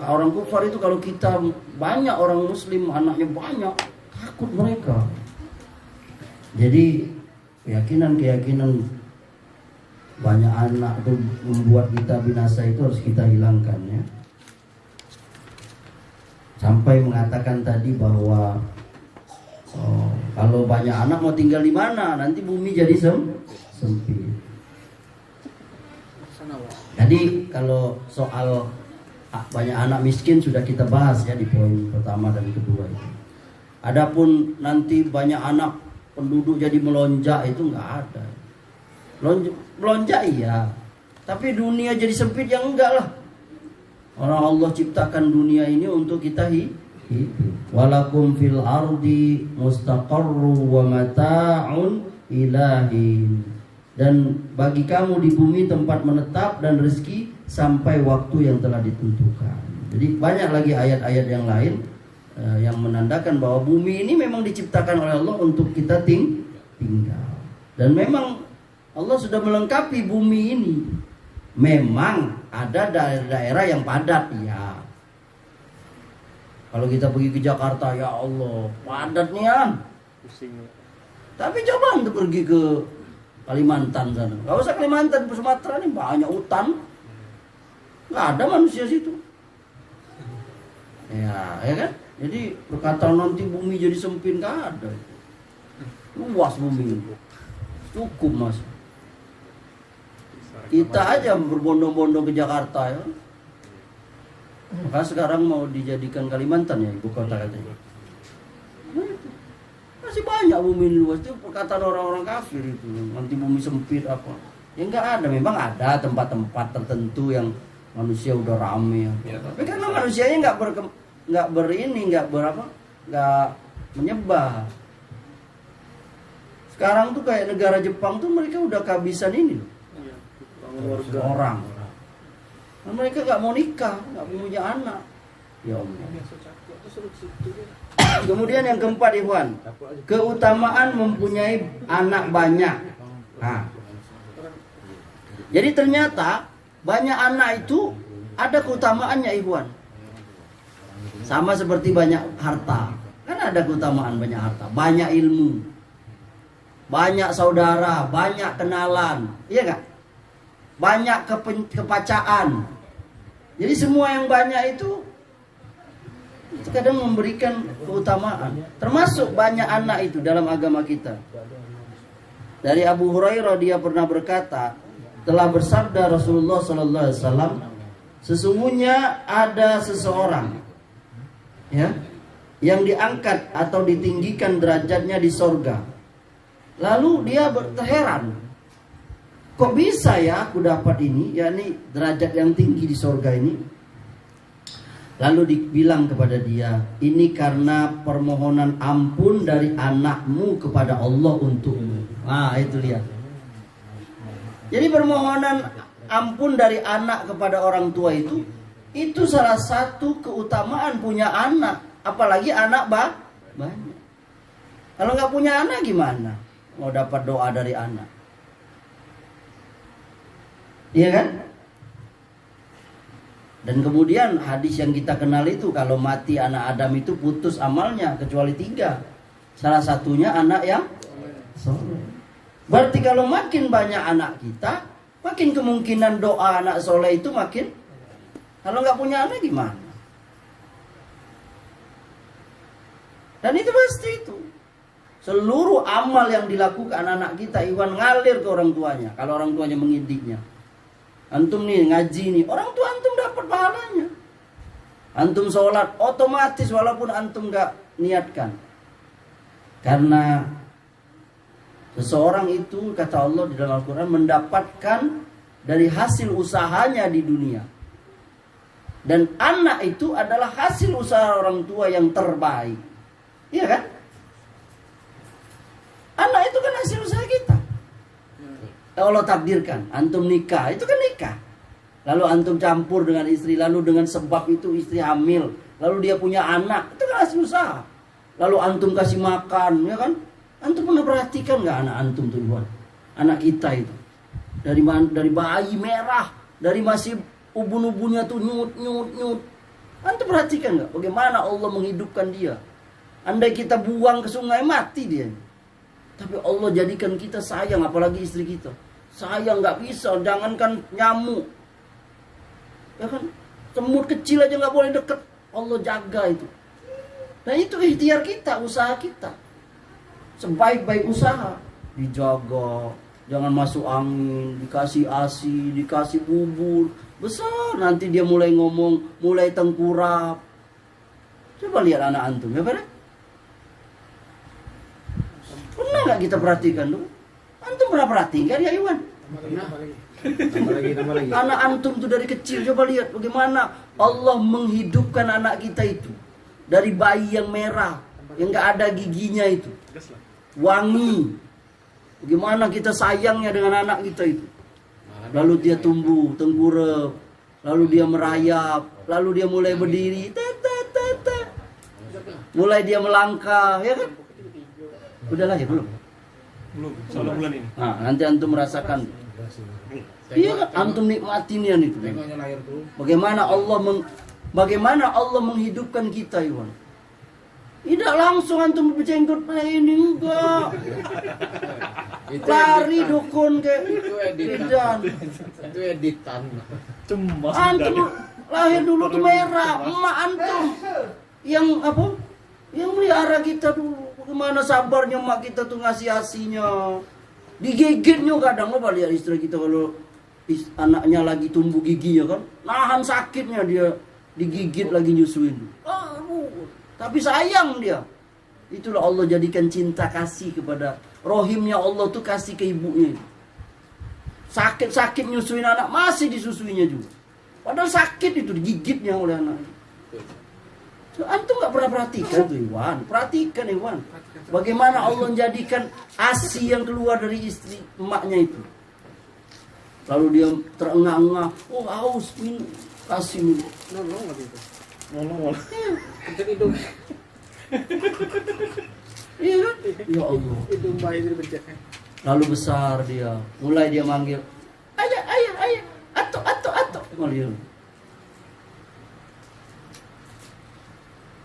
orang kufar itu kalau kita banyak orang muslim anaknya banyak, takut mereka. Jadi keyakinan banyak anak itu membuat kita binasa itu harus kita hilangkan ya. Sampai mengatakan tadi bahwa kalau banyak anak mau tinggal di mana? Nanti bumi jadi sempit. Jadi kalau soal banyak anak miskin sudah kita bahas ya di poin pertama dan kedua itu. Adapun nanti banyak anak penduduk jadi melonjak itu nggak ada. Melonjak iya, tapi dunia jadi sempit yang enggak lah. Orang Allah ciptakan dunia ini untuk kita hidup. Walakum fil ardi mustaqarru wa mata'un ilahin. Dan bagi kamu di bumi tempat menetap dan rezeki sampai waktu yang telah ditentukan. Jadi banyak lagi ayat-ayat yang lain yang menandakan bahwa bumi ini memang diciptakan oleh Allah untuk kita tinggal. Dan memang Allah sudah melengkapi bumi ini. Memang ada daerah-daerah yang padat ya. Kalau kita pergi ke Jakarta ya Allah padatnya. Tapi coba untuk pergi ke Kalimantan sana. Gak usah Kalimantan, ke Sumatera ini banyak hutan. Gak ada manusia situ. Ya kan? Jadi perkataan nanti bumi jadi sempit gak ada. Luas bumi. Cukup mas. Kita aja berbondong-bondong ke Jakarta ya. Maka sekarang mau dijadikan Kalimantan ya ibu kota katanya. Masih banyak bumi luas itu perkataan orang-orang kafir itu. Nanti bumi sempit apa? Ya enggak ada. Memang ada tempat-tempat tertentu yang manusia udah rame. Ya. Tapi karena manusianya nggak menyebar. Sekarang tuh kayak negara Jepang tuh mereka udah kehabisan ini loh. Orang. Nah, mereka nggak mau nikah, nggak punya anak. Ya Allah. Kemudian yang keempat Ikhwan, keutamaan mempunyai anak banyak. Nah, jadi ternyata banyak anak itu ada keutamaannya Ikhwan. Sama seperti banyak harta. Kan ada keutamaan banyak harta, banyak ilmu, banyak saudara, banyak kenalan, iya nggak? Banyak kepacaan. Jadi semua yang banyak itu kadang memberikan keutamaan. Termasuk banyak anak itu dalam agama kita. Dari Abu Hurairah dia pernah berkata, telah bersabda Rasulullah sallallahu alaihi wasallam, sesungguhnya ada seseorang ya yang diangkat atau ditinggikan derajatnya di sorga. Lalu dia terheran, kok bisa ya aku dapat ini, yakni derajat yang tinggi di sorga ini. Lalu dibilang kepada dia, ini karena permohonan ampun dari anakmu kepada Allah untukmu. Nah itu lihat. Jadi permohonan ampun dari anak kepada orang tua itu salah satu keutamaan punya anak. Apalagi anak banyak. Kalau nggak punya anak gimana? Mau dapat doa dari anak. Iya kan? Dan kemudian hadis yang kita kenal itu, kalau mati anak Adam itu putus amalnya kecuali 3. Salah satunya anak yang soleh. Berarti kalau makin banyak anak kita, makin kemungkinan doa anak soleh itu makin. Kalau nggak punya anak gimana? Dan itu pasti itu. Seluruh amal yang dilakukan anak kita Iwan ngalir ke orang tuanya. Kalau orang tuanya mengidiknya. Antum nih ngaji nih, orang tua antum dapat pahalanya. Antum sholat otomatis walaupun antum gak niatkan. Karena seseorang itu kata Allah di dalam Al-Quran mendapatkan dari hasil usahanya di dunia. Dan anak itu adalah hasil usaha orang tua yang terbaik. Iya kan? Anak itu kan hasil usaha kita. Allah takdirkan, antum nikah, itu kan nikah. Lalu antum campur dengan istri, lalu dengan sebab itu istri hamil, lalu dia punya anak, itu kan hasil usaha. Lalu antum kasih makan, ya kan? Antum pernah perhatikan nggak anak antum tuh, Iwan? Anak kita itu dari bayi merah, dari masih ubun-ubunnya tuh nyut. Antum perhatikan nggak bagaimana Allah menghidupkan dia? Andai kita buang ke sungai mati dia. Tapi Allah jadikan kita sayang, apalagi istri kita. Sayang nggak bisa, jangankan nyamuk. Ya kan, semut kecil aja nggak boleh deket. Allah jaga itu. Dan itu ikhtiar kita, usaha kita. Sebaik-baik usaha dijaga, jangan masuk angin, dikasih ASI, dikasih bubur. Besar nanti dia mulai ngomong, mulai tengkurap. Coba lihat anak antum, ya kan? Pernah nggak kita perhatikan tuh? Antum pernah perhatikan ya Iwan? Tambah lagi. Anak antum tuh dari kecil, coba lihat bagaimana Allah menghidupkan anak kita itu. Dari bayi yang merah, yang nggak ada giginya itu. Wangi. Bagaimana kita sayangnya dengan anak kita itu. Lalu dia tumbuh, tengkurap. Lalu dia merayap. Lalu dia mulai berdiri. Mulai dia melangkah, ya kan? Udah lahir belum? Belum, 1 bulan ini. Nah, nanti antum merasakan. Iya kan, antum nikmatin ya itu. Tengoknya lahir tuh. Bagaimana Allah menghidupkan kita, Iwan? Tidak langsung antum berjenggot ini enggak. Lari dukun kayak Itu editan. Itu editan. antum lahir dulu tuh merah, emak antum yang apa? Yang melihara kita dulu. Bagaimana sabarnya emak kita tuh ngasih asinya. Digigitnya kadang, coba lihat istri kita kalau anaknya lagi tumbuh gigi ya kan, nahan sakitnya dia digigit lagi nyusuin. Tapi sayang dia. Itulah Allah jadikan cinta kasih kepada rohimnya Allah tuh kasih ke ibunya. Sakit-sakit nyusuin anak masih disusuinya juga. Padahal sakit itu digigitnya oleh anak. So, antum nggak pernah perhatikan tuh Iwan? Perhatikan Iwan. Bagaimana Allah menjadikan ASI yang keluar dari istri emaknya itu. Lalu dia terengah-engah, oh haus, minum, kasih minum. Nolong lagi itu. Ngomong. Kencet hidung. Iya kan? Ya Allah. Hidung bayi itu dipecet. Lalu besar dia, mulai dia manggil, ayah, atok.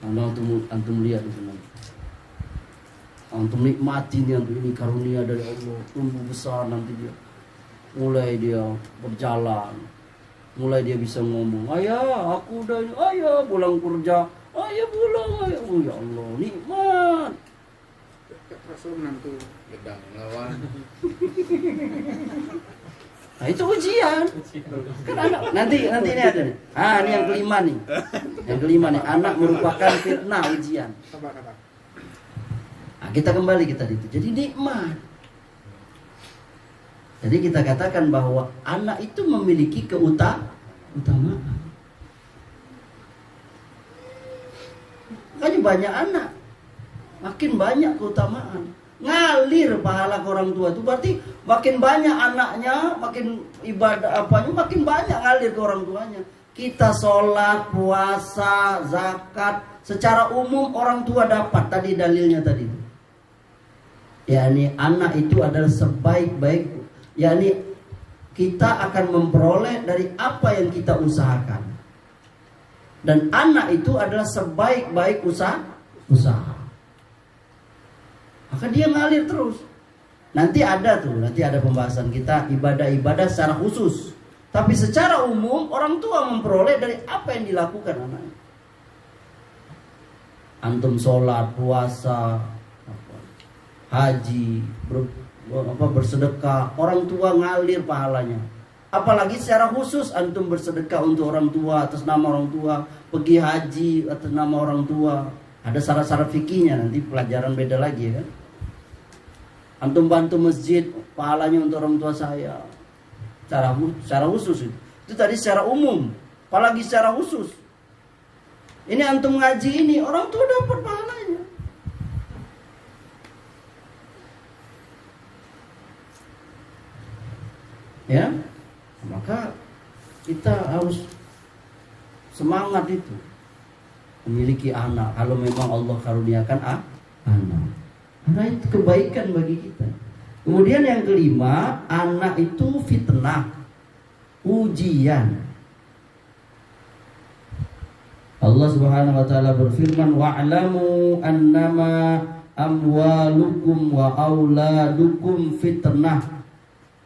Malah antum lihat itu nanti. Antum nikmatin yang ini karunia dari Allah, tumbuh besar nanti dia. Mulai dia berjalan, mulai dia bisa ngomong, ayah aku udah, ayah pulang kerja, ayah pulang, ayah, oh ya Allah nikmat. Rasul menantu. Gedang lawan. Nah itu ujian. Kan anak, nanti ini ada nih. Ah ini yang kelima nih. Yang kelima nih, anak merupakan fitnah ujian. Apa? Nah, kita kembali kita itu. Jadi nikmat. Jadi kita katakan bahwa anak itu memiliki keutamaan. Makanya banyak anak, makin banyak keutamaan. Ngalir pahala ke orang tua itu berarti makin banyak anaknya, makin ibadah apanya, makin banyak ngalir ke orang tuanya. Kita sholat, puasa, zakat, secara umum orang tua dapat. Tadi dalilnya tadi. yakni anak itu adalah sebaik-baik, yakni kita akan memperoleh dari apa yang kita usahakan. Dan anak itu adalah sebaik-baik usaha. Maka dia ngalir terus. Nanti ada pembahasan kita ibadah-ibadah secara khusus. Tapi secara umum orang tua memperoleh dari apa yang dilakukan anaknya. Antum sholat, puasa, haji, bersedekah, orang tua ngalir pahalanya. Apalagi secara khusus antum bersedekah untuk orang tua atas nama orang tua, pergi haji atas nama orang tua. Ada syarat-syarat fikihnya, nanti pelajaran beda lagi ya kan. Antum bantu masjid, pahalanya untuk orang tua saya. Secara khusus itu. Itu tadi secara umum, apalagi secara khusus. Ini antum ngaji ini, orang tua dapat pahalanya. Ya, maka kita harus semangat itu memiliki anak. Kalau memang Allah karuniakan anak, karena itu kebaikan bagi kita. Kemudian yang kelima, anak itu fitnah, ujian. Allah Subhanahu wa taala berfirman, wa'lamu annama amwalukum wa auladukum fitnah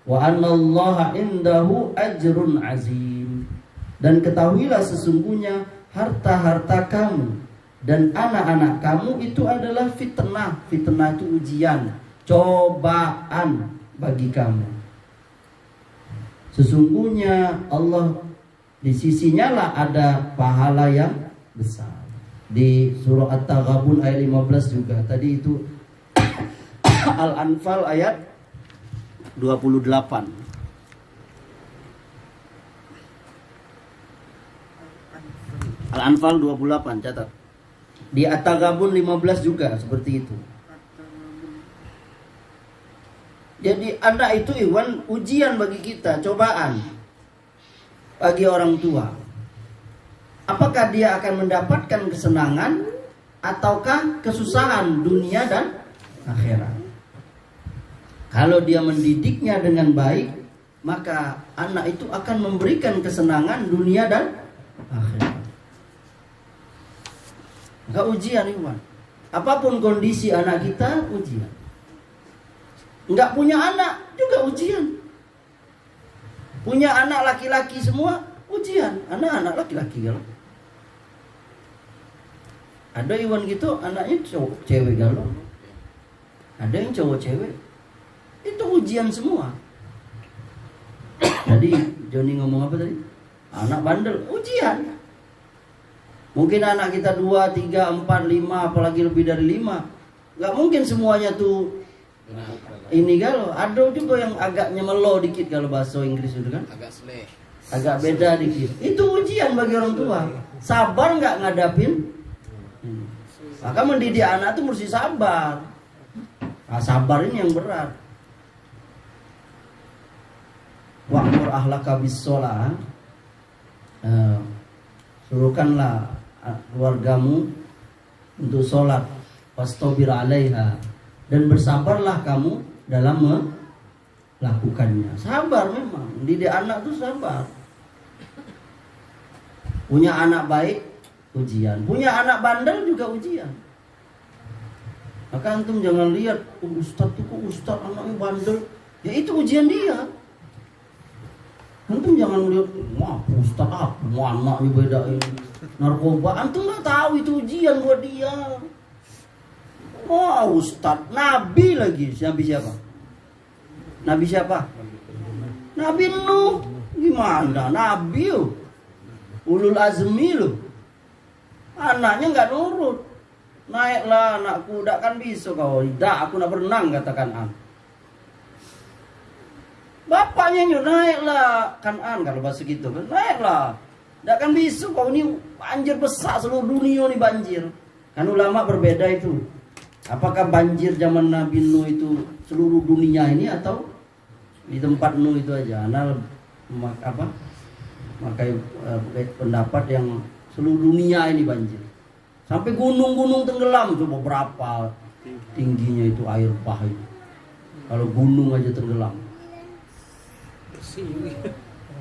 wa annallaha indahu ajrun azim. Dan ketahuilah sesungguhnya harta-harta kamu dan anak-anak kamu itu adalah fitnah. Fitnah itu ujian, cobaan bagi kamu. Sesungguhnya Allah di sisinya lah ada pahala yang besar. Di surah At-Taghabun ayat 15 juga. Tadi itu Al-Anfal ayat 28. Al-Anfal 28, catat. Di At-Taghabun 15 juga seperti itu. Jadi anak itu Iwan ujian bagi kita, cobaan bagi orang tua. Apakah dia akan mendapatkan kesenangan ataukah kesusahan dunia dan akhirat? Kalau dia mendidiknya dengan baik, maka anak itu akan memberikan kesenangan dunia dan akhirat. Maka ujian Iwan. Apapun kondisi anak kita, ujian. Enggak punya anak juga ujian. Punya anak laki-laki semua ujian. Anak-anak laki-laki galau. Ada Iwan gitu anaknya cowok cewek galau. Ada yang cowok cewek. Itu ujian semua. Jadi Joni ngomong apa tadi? Anak bandel, ujian. Mungkin anak kita 2, 3, 4, 5, apalagi lebih dari 5. Gak mungkin semuanya tuh ini galau. Ada juga yang agak nyemelo dikit kalau bahasa Inggris itu kan. Agak seleh. Agak beda dikit. Itu ujian bagi orang tua. Sabar nggak ngadapin? Maka mendidik anak itu mesti sabar. Nah, sabar ini yang berat. Wa'mur ahlaka bis-shalah. Suruhkanlah keluargamu untuk sholat. Wastabir 'alaiha. Dan bersabarlah kamu dalam melakukannya. Sabar memang. Mendidik anak itu sabar. Punya anak baik, ujian. Punya anak bandel juga ujian. Maka antum jangan lihat ustaz itu kok ustaz anaknya bandel. Ya itu ujian dia. Antum jangan lihat wah ustaz apa anaknya bedain narkoba. Antum nggak tahu itu ujian buat dia. Oh ustaz, nabi lagi. Nabi siapa? Nabi siapa? Nabi Nuh. Gimana? Nabi loh. Ulul azmi loh. Anaknya nggak nurut. Naiklah anakku, tidak kan bisa kau. Tidak, aku nak berenang katakan an. Bapaknya nyuruh naiklah Kanan kalau bahasa gitu kan. Naiklah. Tidak kan bisa kau, ini banjir besar seluruh dunia nih banjir. Kan ulama berbeda itu. Apakah banjir zaman Nabi Nuh itu seluruh dunia ini atau di tempat Nuh itu aja? Nah, pakai pendapat yang seluruh dunia ini banjir. Sampai gunung-gunung tenggelam. Coba berapa tingginya itu air bah itu. Kalau gunung aja tenggelam.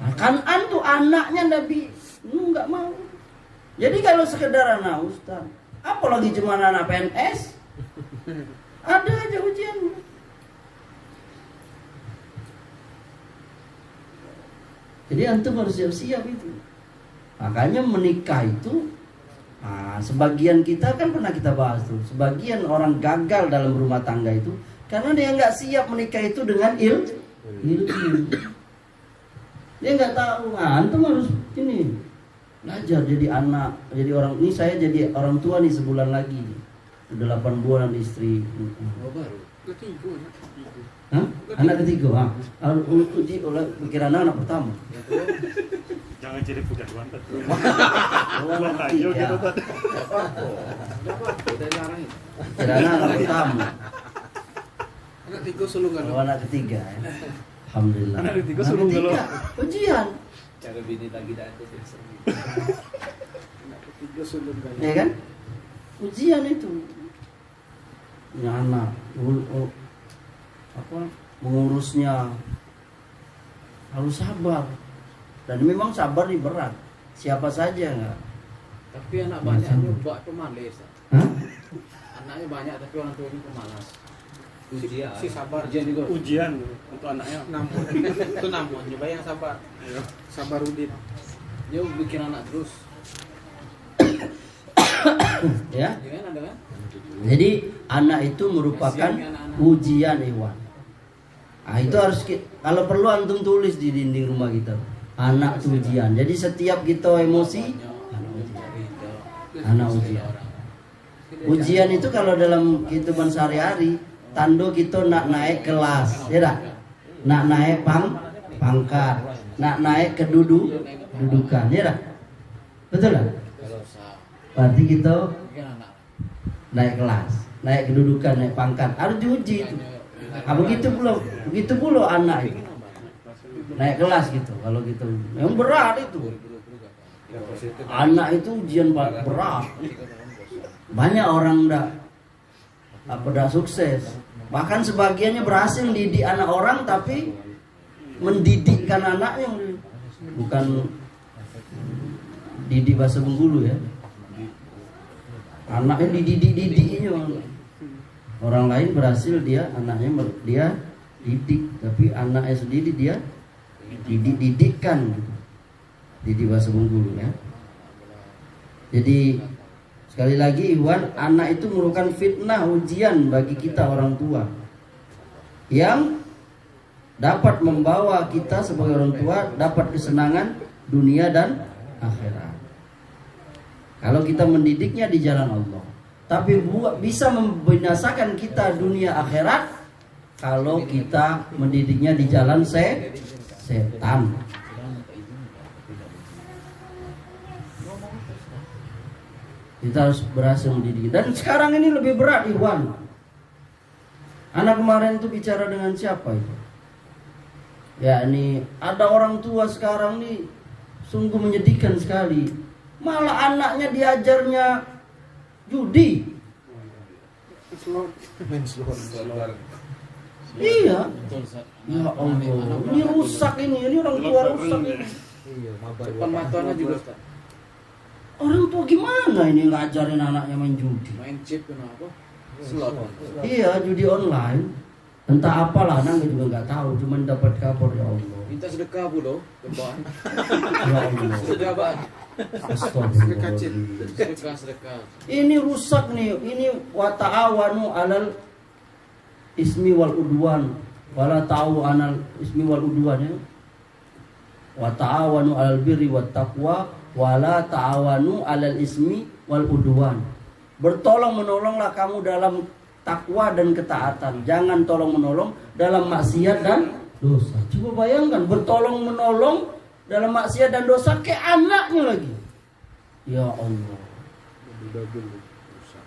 Nah, Kanan tuh anaknya Nabi Nuh nggak mau. Jadi kalau sekedar anak ustaz, apalagi cuma anak PNS, ada aja ujiannya. Jadi antum harus siap-siap itu. Makanya menikah itu, sebagian kita kan pernah kita bahas tuh, sebagian orang gagal dalam rumah tangga itu karena dia nggak siap menikah itu dengan ilmu. Dia nggak tahu. Antum harus ini belajar jadi anak, jadi orang. Ini saya jadi orang tua nih sebulan lagi. Udah 8 bulan istri. Oh, baru. Ketiga. Hah? Anak ketiga. Uji oleh pikiran anak pertama. Jangan jadi budak wanted. Anak Ayo ketiga. gitu tadi. Udah larang. Pikiran anak pertama. Anak tiga sulungan. Anak ketiga. Ya. Alhamdulillah. Anak ketiga Anak sulung ketiga, kalau. ujian. Cara bini lagi dah tu selesai. Anak ketiga sulung kali. Ya kan? Ujian itu. Punya anak, mengurusnya harus sabar. Dan memang sabar ini berat. Siapa saja enggak? Tapi anak banyak ni buat pemalas. Hah? Anaknya banyak tapi orang tua ni pemalas. Si sabar. Ujian juga. Ujian untuk anaknya. Namun itu namun coba yang sabar. Ayo. Sabarudin. Dia bikin anak terus. Ya. Jangan ada kan? Jadi anak itu merupakan ujian Iwan. Nah, itu harus kalau perlu antum tulis di dinding rumah kita. Anak itu ujian. Jadi setiap kita emosi, anak ujian. Ujian itu kalau dalam kehidupan sehari-hari, tanda kita nak naik kelas, ya tak? Nak naik pangkat, nak naik kedudukan, ya tak? Betul tak? Kalau sah. Berarti kita Bikin anak. naik kelas, naik kedudukan, naik pangkat, harus diuji itu. Begitu pula anak itu naik kelas gitu. Kalau gitu, yang berat itu. Anak itu ujian berat. Banyak orang dah sukses. Bahkan sebagiannya berhasil mendidik anak orang, tapi mendidikkan anaknya bukan didik bahasa Bengkulu ya. Anaknya dididiknya. Orang lain berhasil anaknya dia didik, tapi anaknya sendiri dia didikkan. Didik bahasa Bengkulu ya. Jadi sekali lagi Iwan, anak itu merupakan fitnah, ujian bagi kita orang tua yang dapat membawa kita sebagai orang tua dapat kesenangan dunia dan akhirat. Kalau kita mendidiknya di jalan Allah. Tapi bisa membinasakan kita dunia akhirat kalau kita mendidiknya di jalan setan. Kita harus berhasil mendidik. Dan sekarang ini lebih berat, Iwan. Anak kemarin itu bicara dengan siapa itu? Ya, ini ada orang tua sekarang nih sungguh menyedihkan sekali. Malah anaknya diajarnya judi. Iya. Ya Allah, ini rusak ini orang tua rusak ini. Depan matanya juga Ustaz. Orang tua gimana ini ngajarin anaknya main judi? Main chip kenapa? Slot. Iya, judi online. Entah apalah, anak juga nggak tahu, cuma dapat kabar ya Allah. Minta sedekah pula, depan. Ya Allah. Sedekah banyak. Astagfirullahaladzim. Sedekah. Ini rusak nih. Ini wa ta'awanu alal ismi wal udwan. Wala ta'awu anal ismi wal udwan ya. Wa ta'awanu alal birri wat taqwa wala ta'awanu alal ismi wal udwan. Bertolong menolonglah kamu dalam takwa dan ketaatan. Jangan tolong menolong dalam maksiat dan dosa. Coba bayangkan bertolong menolong dalam maksiat dan dosa ke anaknya lagi. Ya Allah.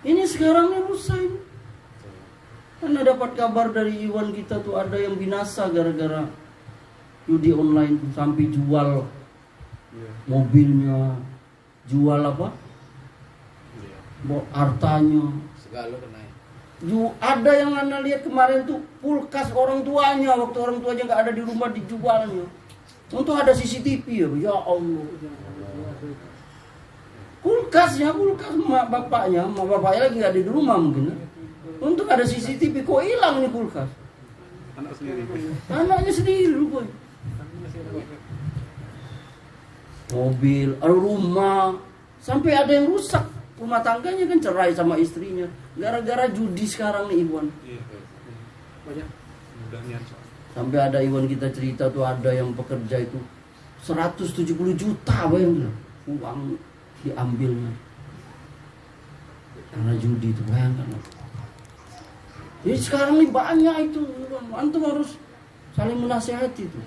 Ini sekarang nih rusak ini. Karena dapat kabar dari Iwan kita tuh ada yang binasa gara-gara judi online tuh, sampai jual mobilnya, jual apa? Hartanya. Segala kena. Ada yang anda lihat kemarin tuh kulkas orang tuanya, waktu orang tuanya nggak ada di rumah dijualnya. Untuk ada CCTV ya Allah. Kulkas mak bapaknya lagi nggak ada di rumah mungkin. Untuk ada CCTV kok hilang nih kulkas. Anaknya sendiri boy. Mobil, rumah, sampai ada yang rusak rumah tangganya kan, cerai sama istrinya gara-gara judi sekarang nih Iwan. Banyak. Sampai ada Iwan kita cerita tuh ada yang pekerja itu 170 juta bayangkan uang diambilnya karena judi itu, bayangkan. Jadi sekarang nih banyak itu, antum harus saling menasihati tuh.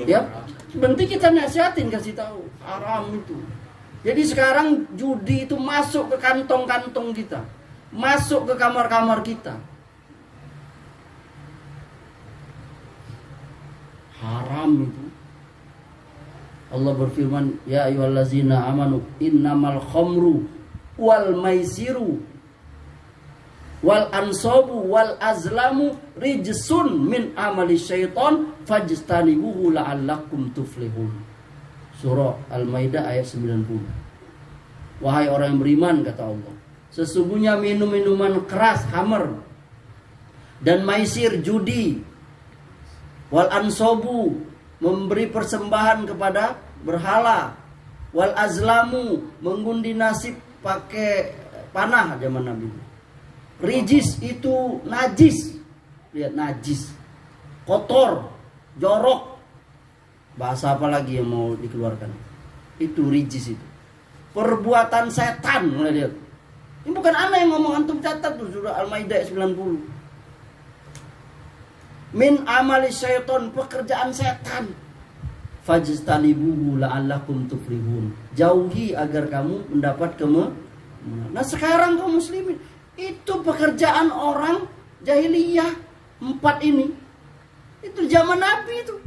Ya, penting kita nasihatin, kasih tahu haram itu. Jadi sekarang judi itu masuk ke kantong-kantong kita, masuk ke kamar-kamar kita. haram itu. Allah berfirman, ya ayyuhallazina amanu innamal khamru wal maisiru wal ansabu wal azlamu rijsun min amali syaiton fajtanibuhu la'allakum tuflihun. Surah Al-Maidah ayat 90. Wahai orang yang beriman, kata Allah, sesungguhnya minum-minuman keras, khamr, dan maisir, judi, wal ansabu, memberi persembahan kepada berhala, wal azlamu, mengundi nasib pakai panah zaman Nabi. Rijis itu najis. Lihat, najis, kotor, jorok. Bahasa apa lagi yang mau dikeluarkan? Itu rijis itu. Perbuatan setan. Lihat. Ini bukan anak yang ngomong, antum catat tuh surah Al-Maidah 90. Min amali syaiton, pekerjaan setan. Fajtanibuhu la'allakum tuflihun. Jauhi agar kamu mendapat kemenangan. Nah sekarang kaum muslimin, itu pekerjaan orang jahiliyah 4 ini. Itu zaman Nabi itu.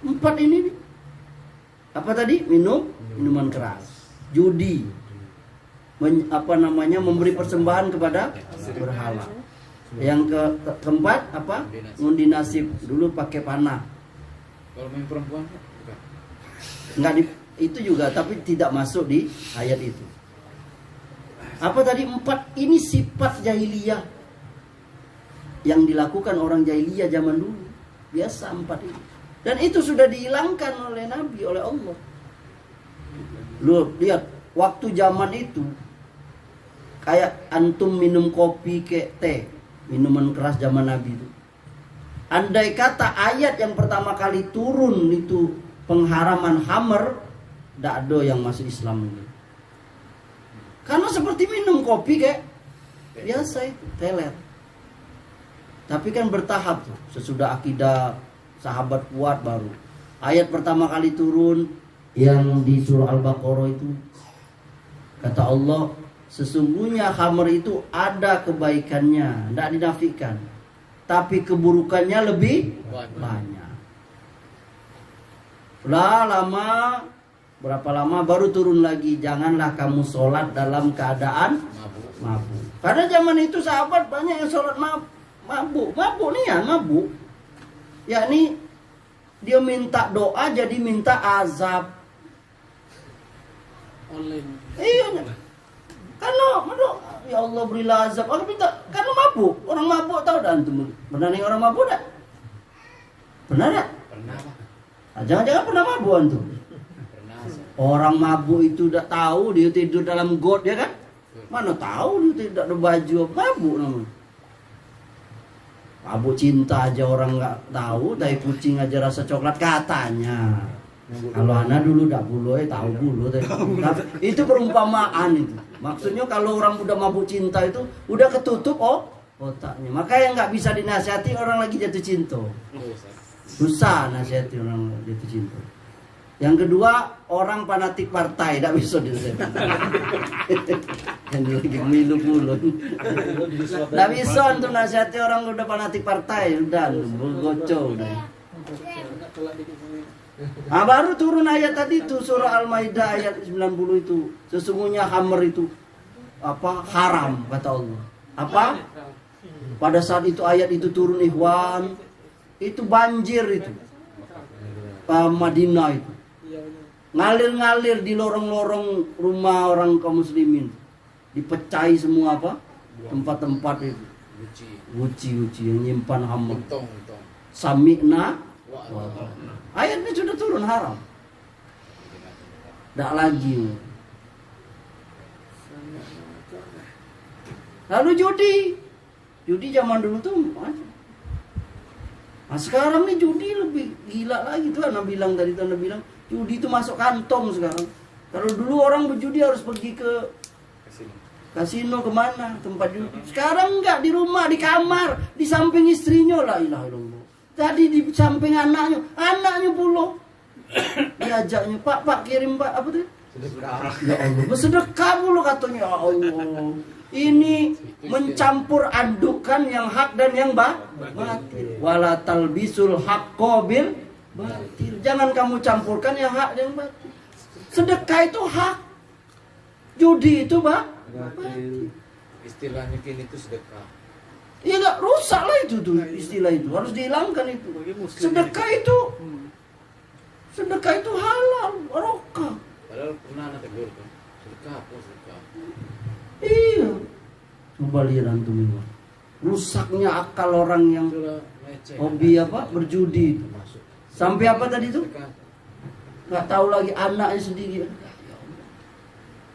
4 ini nih. Apa tadi? Minuman keras, judi, memberi persembahan kepada berhala. Yang keempat apa? Ngundi nasib, dulu pakai panah. Kalau main perempuan bukan. Enggak itu juga, tapi tidak masuk di ayat itu. Apa tadi? 4 ini sifat jahiliyah yang dilakukan orang jahiliyah zaman dulu. Biasa 4 ini. Dan itu sudah dihilangkan oleh Nabi, oleh Allah. Lu lihat, waktu zaman itu kayak antum minum kopi kayak teh, minuman keras zaman Nabi itu. Andai kata ayat yang pertama kali turun itu pengharaman khamr, tidak ada yang masuk Islam ini. Karena seperti minum kopi kayak biasa itu, teler. Tapi kan bertahap tuh, sesudah akidah sahabat kuat baru. Ayat pertama kali turun yang di surah Al-Baqarah itu, kata Allah, sesungguhnya khamr itu ada kebaikannya, tidak dinafikan, tapi keburukannya lebih banyak. Berapa lama baru turun lagi, janganlah kamu sholat dalam keadaan mabuk. Karena zaman itu sahabat banyak yang sholat mabuk nih ya, mabuk. Yakni dia minta doa jadi minta azab. Online. Iya. Karena ya Allah berilah azab. Orang minta karena mabuk. Orang mabuk tahu dah antum. Pernah nih orang mabuk dah? Pernah dah? Pernah. Jangan-jangan pernah mabuk antum. Pernah. Orang mabuk itu udah tahu dia tidur dalam got ya kan? Mana tahu dia tidak ada baju, mabuk namanya. Mabuk cinta aja orang nggak tahu, tai kucing aja rasa coklat katanya. Kalau anak dulu dak bulu, tahu bulu. Itu perumpamaan itu. Maksudnya kalau orang udah mabuk cinta itu udah ketutup otaknya. Makanya nggak bisa dinasihati orang lagi jatuh cinta. Susah nasihati orang jatuh cinta. Yang kedua, orang fanatik partai tidak bisa dinasihati. Yang lagi milu pulun. Tidak bisa untuk nasihati orang udah fanatik partai, udah goco udah. Nah, baru turun ayat tadi itu surah Al-Maidah ayat 90 itu. Sesungguhnya khamr itu apa? Haram kata Allah. Apa? Pada saat itu ayat itu turun ikhwan, itu banjir itu. Madinah itu. Ngalir-ngalir di lorong-lorong rumah orang kaum muslimin. Dipecahi semua apa? Tempat-tempat itu. Guci yang nyimpan khamr. Sami'na wa ayatnya sudah turun haram. Tak lagi. Lalu judi zaman dulu tuh macam. Nah sekarang nih judi lebih gila lagi tuh. Anak bilang tadi tuh, anak bilang judi itu masuk kantong sekarang. Kalau dulu orang berjudi harus pergi ke kasino kemana tempat judi. Sekarang enggak, di rumah, di kamar, di samping istrinya. La ilaha illallah. Tadi di samping anaknya pula diajaknya, Pak kirim Pak apa tuh? Sedekah. Ya Allah, bersedekah pula katanya. Ya Allah. Ini mencampur adukan yang hak dan yang batil. Wala talbisul haqqo bil batil. Jangan kamu campurkan yang hak dan yang batil. Sedekah itu hak. Judi itu batil. Istilahnya kini itu sedekah. Ya enggak, rusak lah itu tuh istilah itu. Harus dihilangkan itu. Sedekah itu halal, barokah. Padahal pernah anak tegur kan. Sedekah apa sedekah? Iya. Coba lihat antum ini. Rusaknya akal orang yang Itulah leceh. hobi apa? Berjudi itu. Masuk. Sampai apa tadi itu? Sedekah. Nggak tahu lagi anaknya sendiri.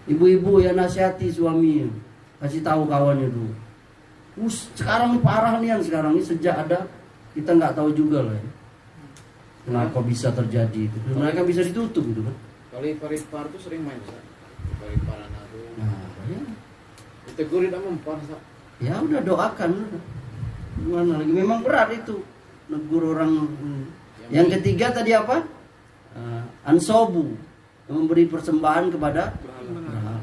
Ibu-ibu ya nasihati suaminya. Kasih tahu kawannya dulu. Sekarang ini parah nih sekarang ini sejak ada kita nggak tahu juga lah ya. Kenapa bisa terjadi itu? Mereka bisa ditutup gitu kan? Kalau ipar-ipar tuh sering main Ustaz. Ipar-ipar anak tuh. Nah, ya. Ditegur tidak mempan Ustaz. Ya udah doakan udah. Gimana lagi? Memang berat itu negur orang. Yang ketiga tadi apa? Ansobu, memberi persembahan kepada berhala.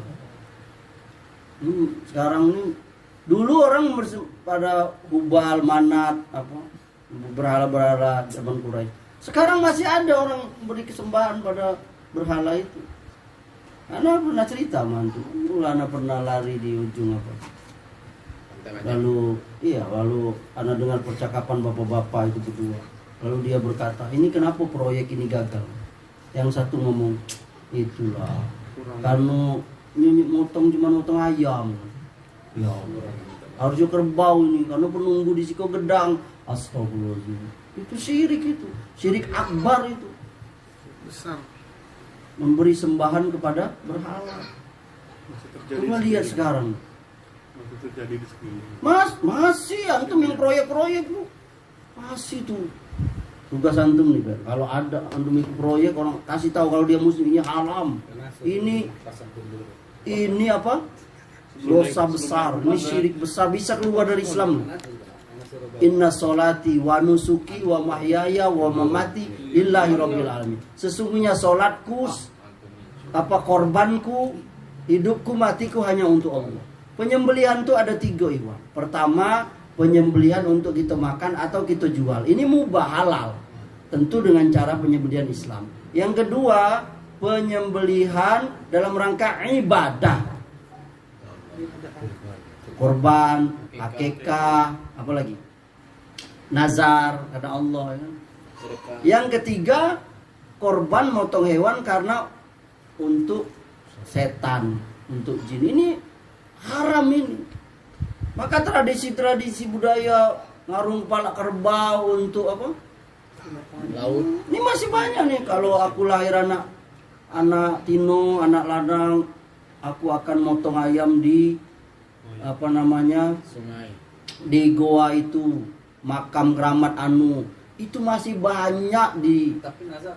Sekarang ini dulu orang pada hubal, manat, apa berhala-berhala zaman Quraisy. Sekarang masih ada orang memberi kesembahan pada berhala itu. Ana pernah cerita mantu, Ana pernah lari di ujung apa. Lalu Ana dengar percakapan bapak-bapak itu berdua. Lalu dia berkata, ini kenapa proyek ini gagal? Yang satu ngomong, itulah karena ini motong ayam. Ya Allah, harusnya kerbau ini karena penunggu di Siko Gedang. Astagfirullahaladzim. Itu syirik akbar itu. Besar. Memberi sembahan kepada berhala. Coba lihat sekarang. Masih terjadi di sekeliling. Masih antum yang proyek-proyek lu. Masih tuh. Tugas antum nih, Pak. Kalau ada antum ikut proyek orang kasih tahu kalau dia muslim ini haram. Ini apa? Dosa besar, ini syirik besar, bisa keluar dari Islam. Inna solati wa nusuki wa mahyaya wa mamati lillahi rabbil alamin. Sesungguhnya solatku, korbanku, hidupku, matiku hanya untuk Allah. Penyembelihan itu ada 3 Iwan. Pertama, penyembelihan untuk kita makan atau kita jual. Ini mubah, halal. Tentu dengan cara penyembelihan Islam. Yang kedua, penyembelihan dalam rangka ibadah. Korban, akikah, apalagi nazar karena Allah ya. Yang ketiga, korban motong hewan karena untuk setan, untuk jin. Ini haram ini. Maka tradisi-tradisi budaya ngarung kepala kerbau untuk apa? Laut. Ini masih banyak nih. Kalau aku lahir anak tino, anak ladang, aku akan motong ayam di Sungai. di goa itu, makam keramat itu masih banyak di. Tapi nazar.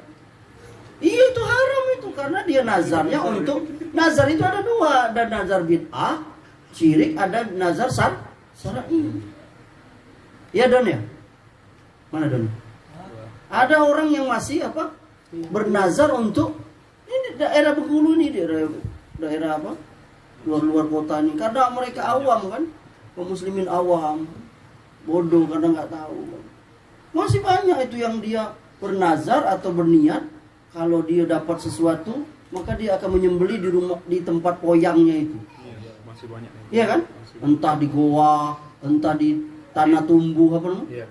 Iya itu haram itu karena dia nazarnya untuk nazar itu ada 2, ada nazar bid'ah, syirik, ada nazar syar'i. Ya Don ya? Mana Don? Ada orang yang masih bernazar untuk ini daerah Bengkulu ini daerah apa? Luar kota ini karena mereka awam kan, kaum muslimin awam, bodoh karena nggak tahu. Masih banyak itu yang dia bernazar atau berniat kalau dia dapat sesuatu maka dia akan menyembelih di rumah, di tempat poyangnya itu. Masih banyak. Iya kan? Entah di goa, entah di tanah tumbuh apa namanya? Iya,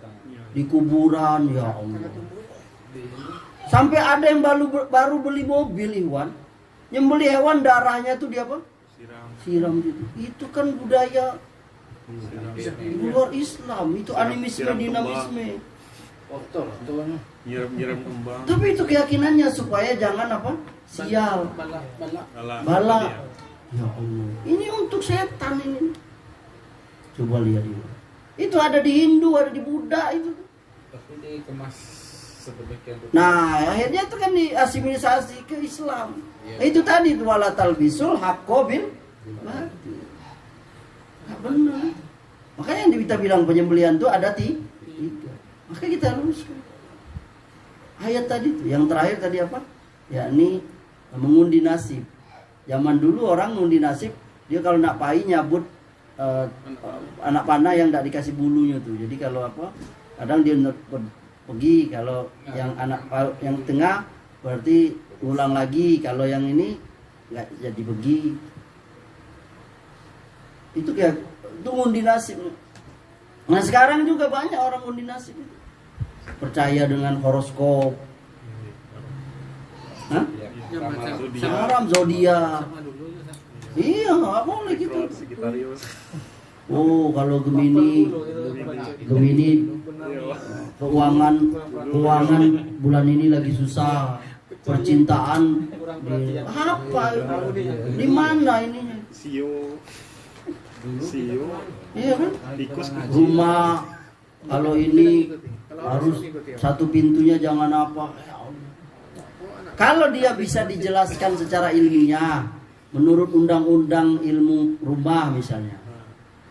Di kuburan, ya Allah. Sampai ada yang baru beli mobil Iwan, nyembelih hewan darahnya tuh dia apa? Siram gitu. Itu kan budaya luar Islam, itu animisme, dinamisme. Kotor tuanya. Nyiram kembang. Tapi itu keyakinannya supaya jangan sial, bala. Ya Allah. Ini untuk setan ini. Coba lihat ini. Itu ada di Hindu, ada di Buddha itu. Tapi dikemas sedemikian rupa. Nah, akhirnya itu kan diasimilisasi ke Islam. Itu tadi wala talbisul haqqo bil batil. Enggak benar. Makanya yang kita bilang penyembelihan itu ada 3. Maka kita luruskan. Ayat tadi itu, yang terakhir tadi apa? Yakni mengundi nasib. Zaman dulu orang mengundi nasib, dia kalau nak pai nyabut anak panah yang tidak dikasih bulunya tuh. Jadi kalau apa, kadang dia pergi, kalau yang yang tengah berarti ulang lagi, kalau yang ini nggak jadi pergi. Itu kayak itu ngundi nasib. Nah sekarang juga banyak orang ngundi nasib itu. Percaya dengan horoskop. Hah? Haram zodiak. Iya, nggak boleh gitu. Oh, kalau Gemini keuangan bulan ini lagi susah. Percintaan apa? Di mana ininya? Sio. Iya kan? Tikus Rumah kalau ini harus satu pintunya jangan apa. Kalau dia bisa dijelaskan secara ilmiah menurut undang-undang ilmu rumah misalnya.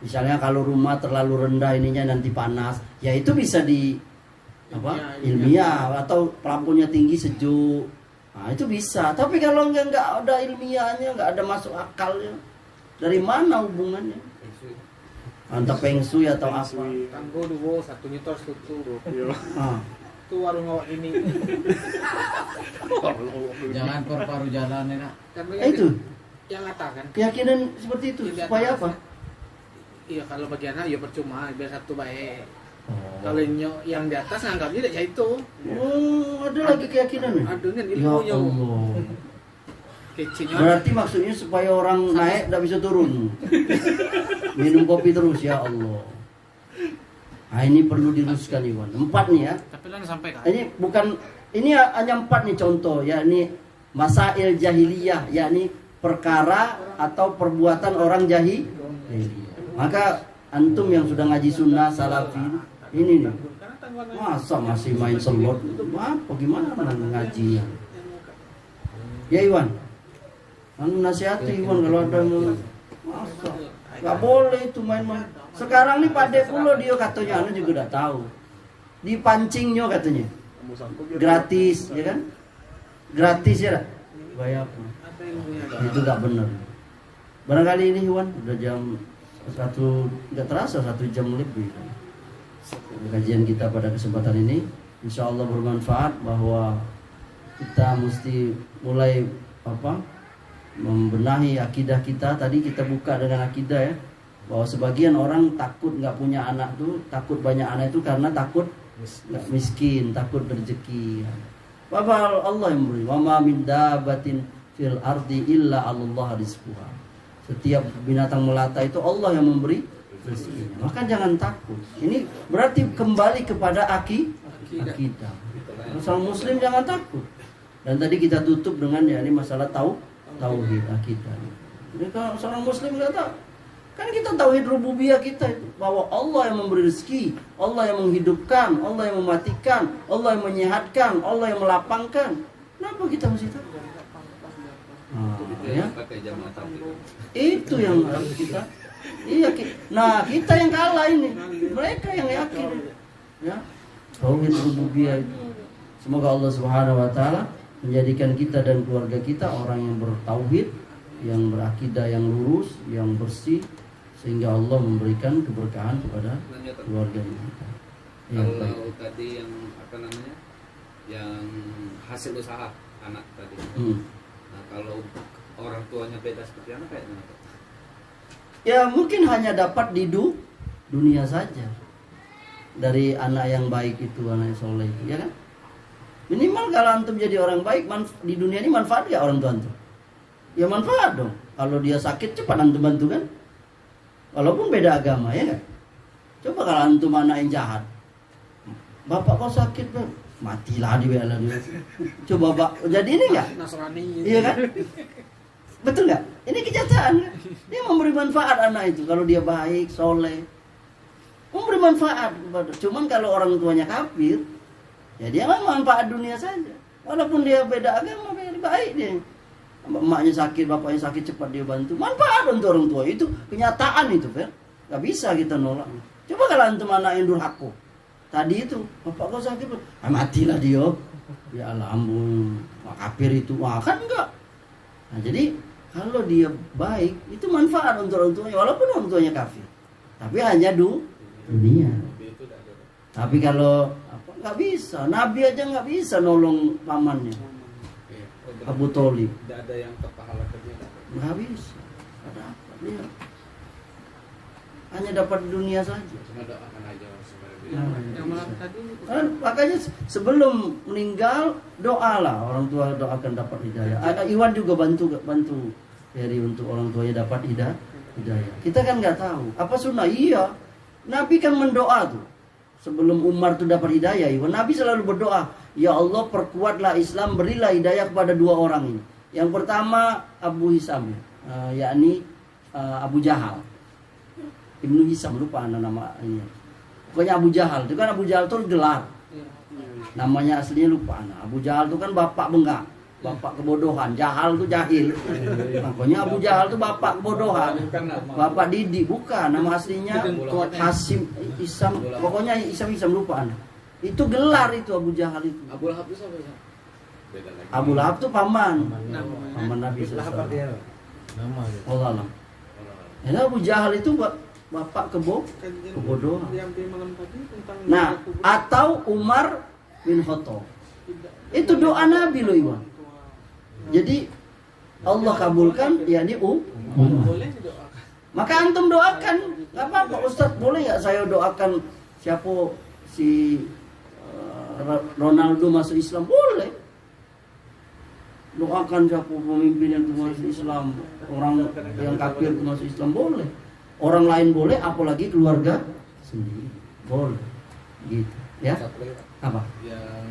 Misalnya kalau rumah terlalu rendah ininya nanti panas, ya itu bisa di apa? Ilmiah, atau plafonnya tinggi sejuk. Nah, itu bisa. Tapi kalau enggak ada ilmiahnya, enggak ada masuk akalnya. Dari mana hubungannya? Antara Feng Shui atau apa? Tanggo dua satu nyetor satu. Ah. Itu warung awak ini. Jangan paru jalan ya nak. Itu Yang kata kan. keyakinan seperti itu supaya apa? Iya kalau bagi anak ya percuma biar satu baik. Oh. Kalau yang di atas nganggapnya tidak itu. Oh, ada lagi keyakinannya. Aduh kan Ya ilmunya. Allah. Kecilnya. Berarti maksudnya supaya orang naik tidak bisa turun. Minum kopi terus, ya Allah. Nah ini perlu diluruskan Iwan. 4 nih ya. Tapi lan sampai kan. Ini bukan, ini hanya 4 nih contoh. Yakni masail jahiliyah, yakni perkara atau perbuatan orang jahiliyah. Maka antum yang sudah ngaji sunnah salafi ini nih. Masa masih main selot? Apa gimana ngajinya? Ya Iwan. Nasihati Iwan kalau ada masa nggak boleh itu main-main. Sekarang nih Pak Depulo dia katanya anu juga udah tahu. Dipancingnya katanya. Gratis, ya kan? Gratis ya dah. Bayar. Itu nggak benar. Barangkali ini Iwan udah jam 1, nggak terasa 1 jam lebih. Kajian kita pada kesempatan ini insya Allah bermanfaat, bahwa kita mesti mulai membenahi akidah kita. Tadi kita buka dengan akidah ya, bahwa sebagian orang takut nggak punya anak tuh, takut banyak anak itu karena takut nggak miskin, takut rezeki. Bahwa Allah yang memberi. Wa ma min dabatin fil ardi illa Allah rizquha. Setiap binatang melata itu Allah yang memberi rezekinya. Maka jangan takut. Ini berarti kembali kepada akidah. Seorang muslim jangan takut. Dan tadi kita tutup dengan ya ini masalah tauhid akidah. Jadi kalau seorang muslim nggak tahu, kan kita tauhid rububiyah kita itu, bahwa Allah yang memberi rezeki, Allah yang menghidupkan, Allah yang mematikan, Allah yang menyehatkan, Allah yang melapangkan. Kenapa kita mesti tahu? Ya. Itu yang harus kita. Iya, nah kita yang kalah ini, mereka yang yakin. Ya, tauhid rububiyah itu. Semoga Allah Subhanahu Wa Taala menjadikan kita dan keluarga kita orang yang bertauhid, yang berakidah yang lurus, yang bersih, sehingga Allah memberikan keberkahan kepada keluarga kita. Kalau tadi yang apa namanya, yang hasil usaha anak tadi. Nah kalau orang tuanya beda seperti apa kayaknya? Ya mungkin hanya dapat di dunia saja dari anak yang baik itu, anak yang soleh itu, ya kan? Minimal kalau antum jadi orang baik di dunia ini, manfaat gak orang tua antum? Ya manfaat dong. Kalau dia sakit cepat antum bantu kan? Walaupun beda agama, ya kan? Coba kalau antum anak yang jahat, bapak kau sakit bang, matilah dibela dia. Coba Pak, jadi ini enggak? Nasrani. Iya kan? Betul nggak? Ini kenyataan. Dia memberi manfaat anak itu kalau dia baik, soleh, memberi manfaat kepada. Cuman kalau orang tuanya kafir, ya dia nggak manfaat dunia saja. Walaupun dia beda agama, baik dia. Emaknya sakit, bapaknya sakit, cepat dia bantu. Manfaat untuk orang tua itu kenyataan itu, Fer. Gak bisa kita nolak. Coba kalau antum anak yang durhaka. Tadi itu, bapak kau sakit, matilah dia. Ya Allah ampun, kafir itu. Wah kan enggak. Nah jadi Kalau dia baik, itu manfaat untuk orang tuanya, walaupun orang tuanya kafir. Tapi hanya dunia. Tapi kalau nggak bisa, Nabi aja nggak bisa nolong pamannya, Abu Thalib. Tidak ada yang terpahala kerja. Nggak bisa. Ada apa? Dia hanya dapat dunia saja. Cuma doakan aja sebenarnya. Yang malam tadi Makanya sebelum meninggal doalah orang tua, doakan dapat hidayah. Iwan juga bantu dari untuk orang tuanya dapat hidayah. Kita kan nggak tahu apa sunnah. Iya, Nabi kan mendoa tuh sebelum Umar tuh dapat hidayah. Iwan, Nabi selalu berdoa, ya Allah perkuatlah Islam, berilah hidayah kepada dua orang ini. Yang pertama Abu Hisam, yakni Abu Jahal. Ibnu Hisam, lupa nama ini. Pokoknya Abu Jahal, itu kan Abu Jahal itu gelar. Namanya aslinya lupa. Abu Jahal itu kan bapak bengkak, bapak kebodohan. Jahal itu jahil. Pokoknya Abu Jahal itu bapak kebodohan. Bapak didik, bukan. Nama aslinya Hasim Isam. Pokoknya Isam lupa. Itu gelar itu Abu Jahal itu. Abu Lahab itu siapa? Beda lagi. Abu Lahab itu paman Nabi Lahab dia. Nama dia. Allah alam. Ya, Abu Jahal itu bapak kebodohan. yang di malam tadi tentang Nah, atau Umar bin Khattab. Itu doa Nabi loh, Iwan. Jadi Allah kabulkan, yakni Umar. boleh didoakan. Maka antum doakan, nggak apa-apa. Ustaz, boleh nggak saya doakan siapa si Ronaldo masuk Islam? Boleh. Doakan siapa pemimpin yang masuk Islam, orang yang kafir masuk Islam, boleh. Orang lain boleh, apalagi keluarga sendiri boleh. Gitu, ya? Apa? Yang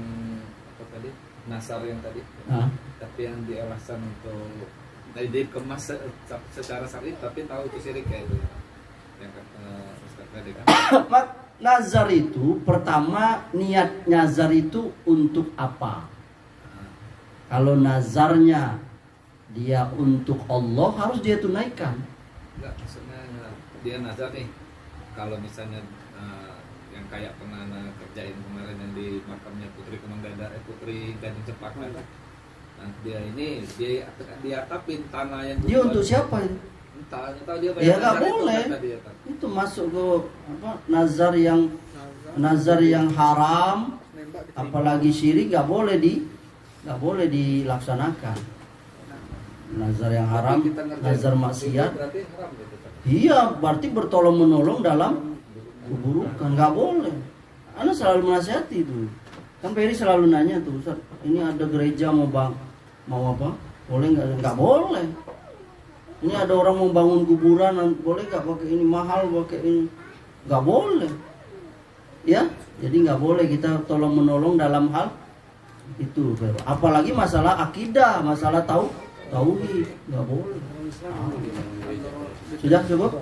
apa tadi? Nasar yang tadi. Hah? Tapi yang dialasan untuk dikemas secara syar'i tapi tahu itu syirik kayak itu. Yang kata Ustaz tadi kan. Nazar itu pertama, niat nazar itu untuk apa? Kalau nazarnya dia untuk Allah, harus dia tunaikan. Enggak, maksudnya dia nazar nih. Kalau misalnya yang kayak pernah kerjain kemarin yang di makamnya Putri Putri Gading Cepaka. Nah, dia ini dia atapin tanah yang Dia untuk siapa itu? Entah dia Ya nggak boleh. Itu masuk ke nazar yang haram, apalagi syirik, nggak boleh dilaksanakan. Nazar yang haram, nazar maksiat. Berarti haram gitu. Iya, berarti bertolong menolong dalam keburukan, nggak boleh. Ana selalu menasihati itu. Kan Peri selalu nanya tuh, Ustaz, ini ada gereja mau apa? Boleh nggak? Nggak boleh. Ini ada orang mau bangun kuburan, boleh nggak pakai ini mahal, pakai ini? Nggak boleh. Ya, jadi nggak boleh kita tolong menolong dalam hal itu. Apalagi masalah akidah, masalah tauhid, nggak boleh. Sudah cukup?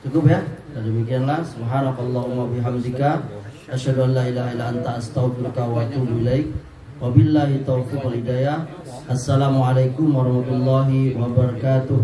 Cukup ya? Dan demikianlah, subhanakallahumma bihamdika asyhadu an la ilaha illa anta astaghfiruka wa atubu ilaik. Wabillahi taufiq wal hidayah. Assalamualaikum warahmatullahi wabarakatuh.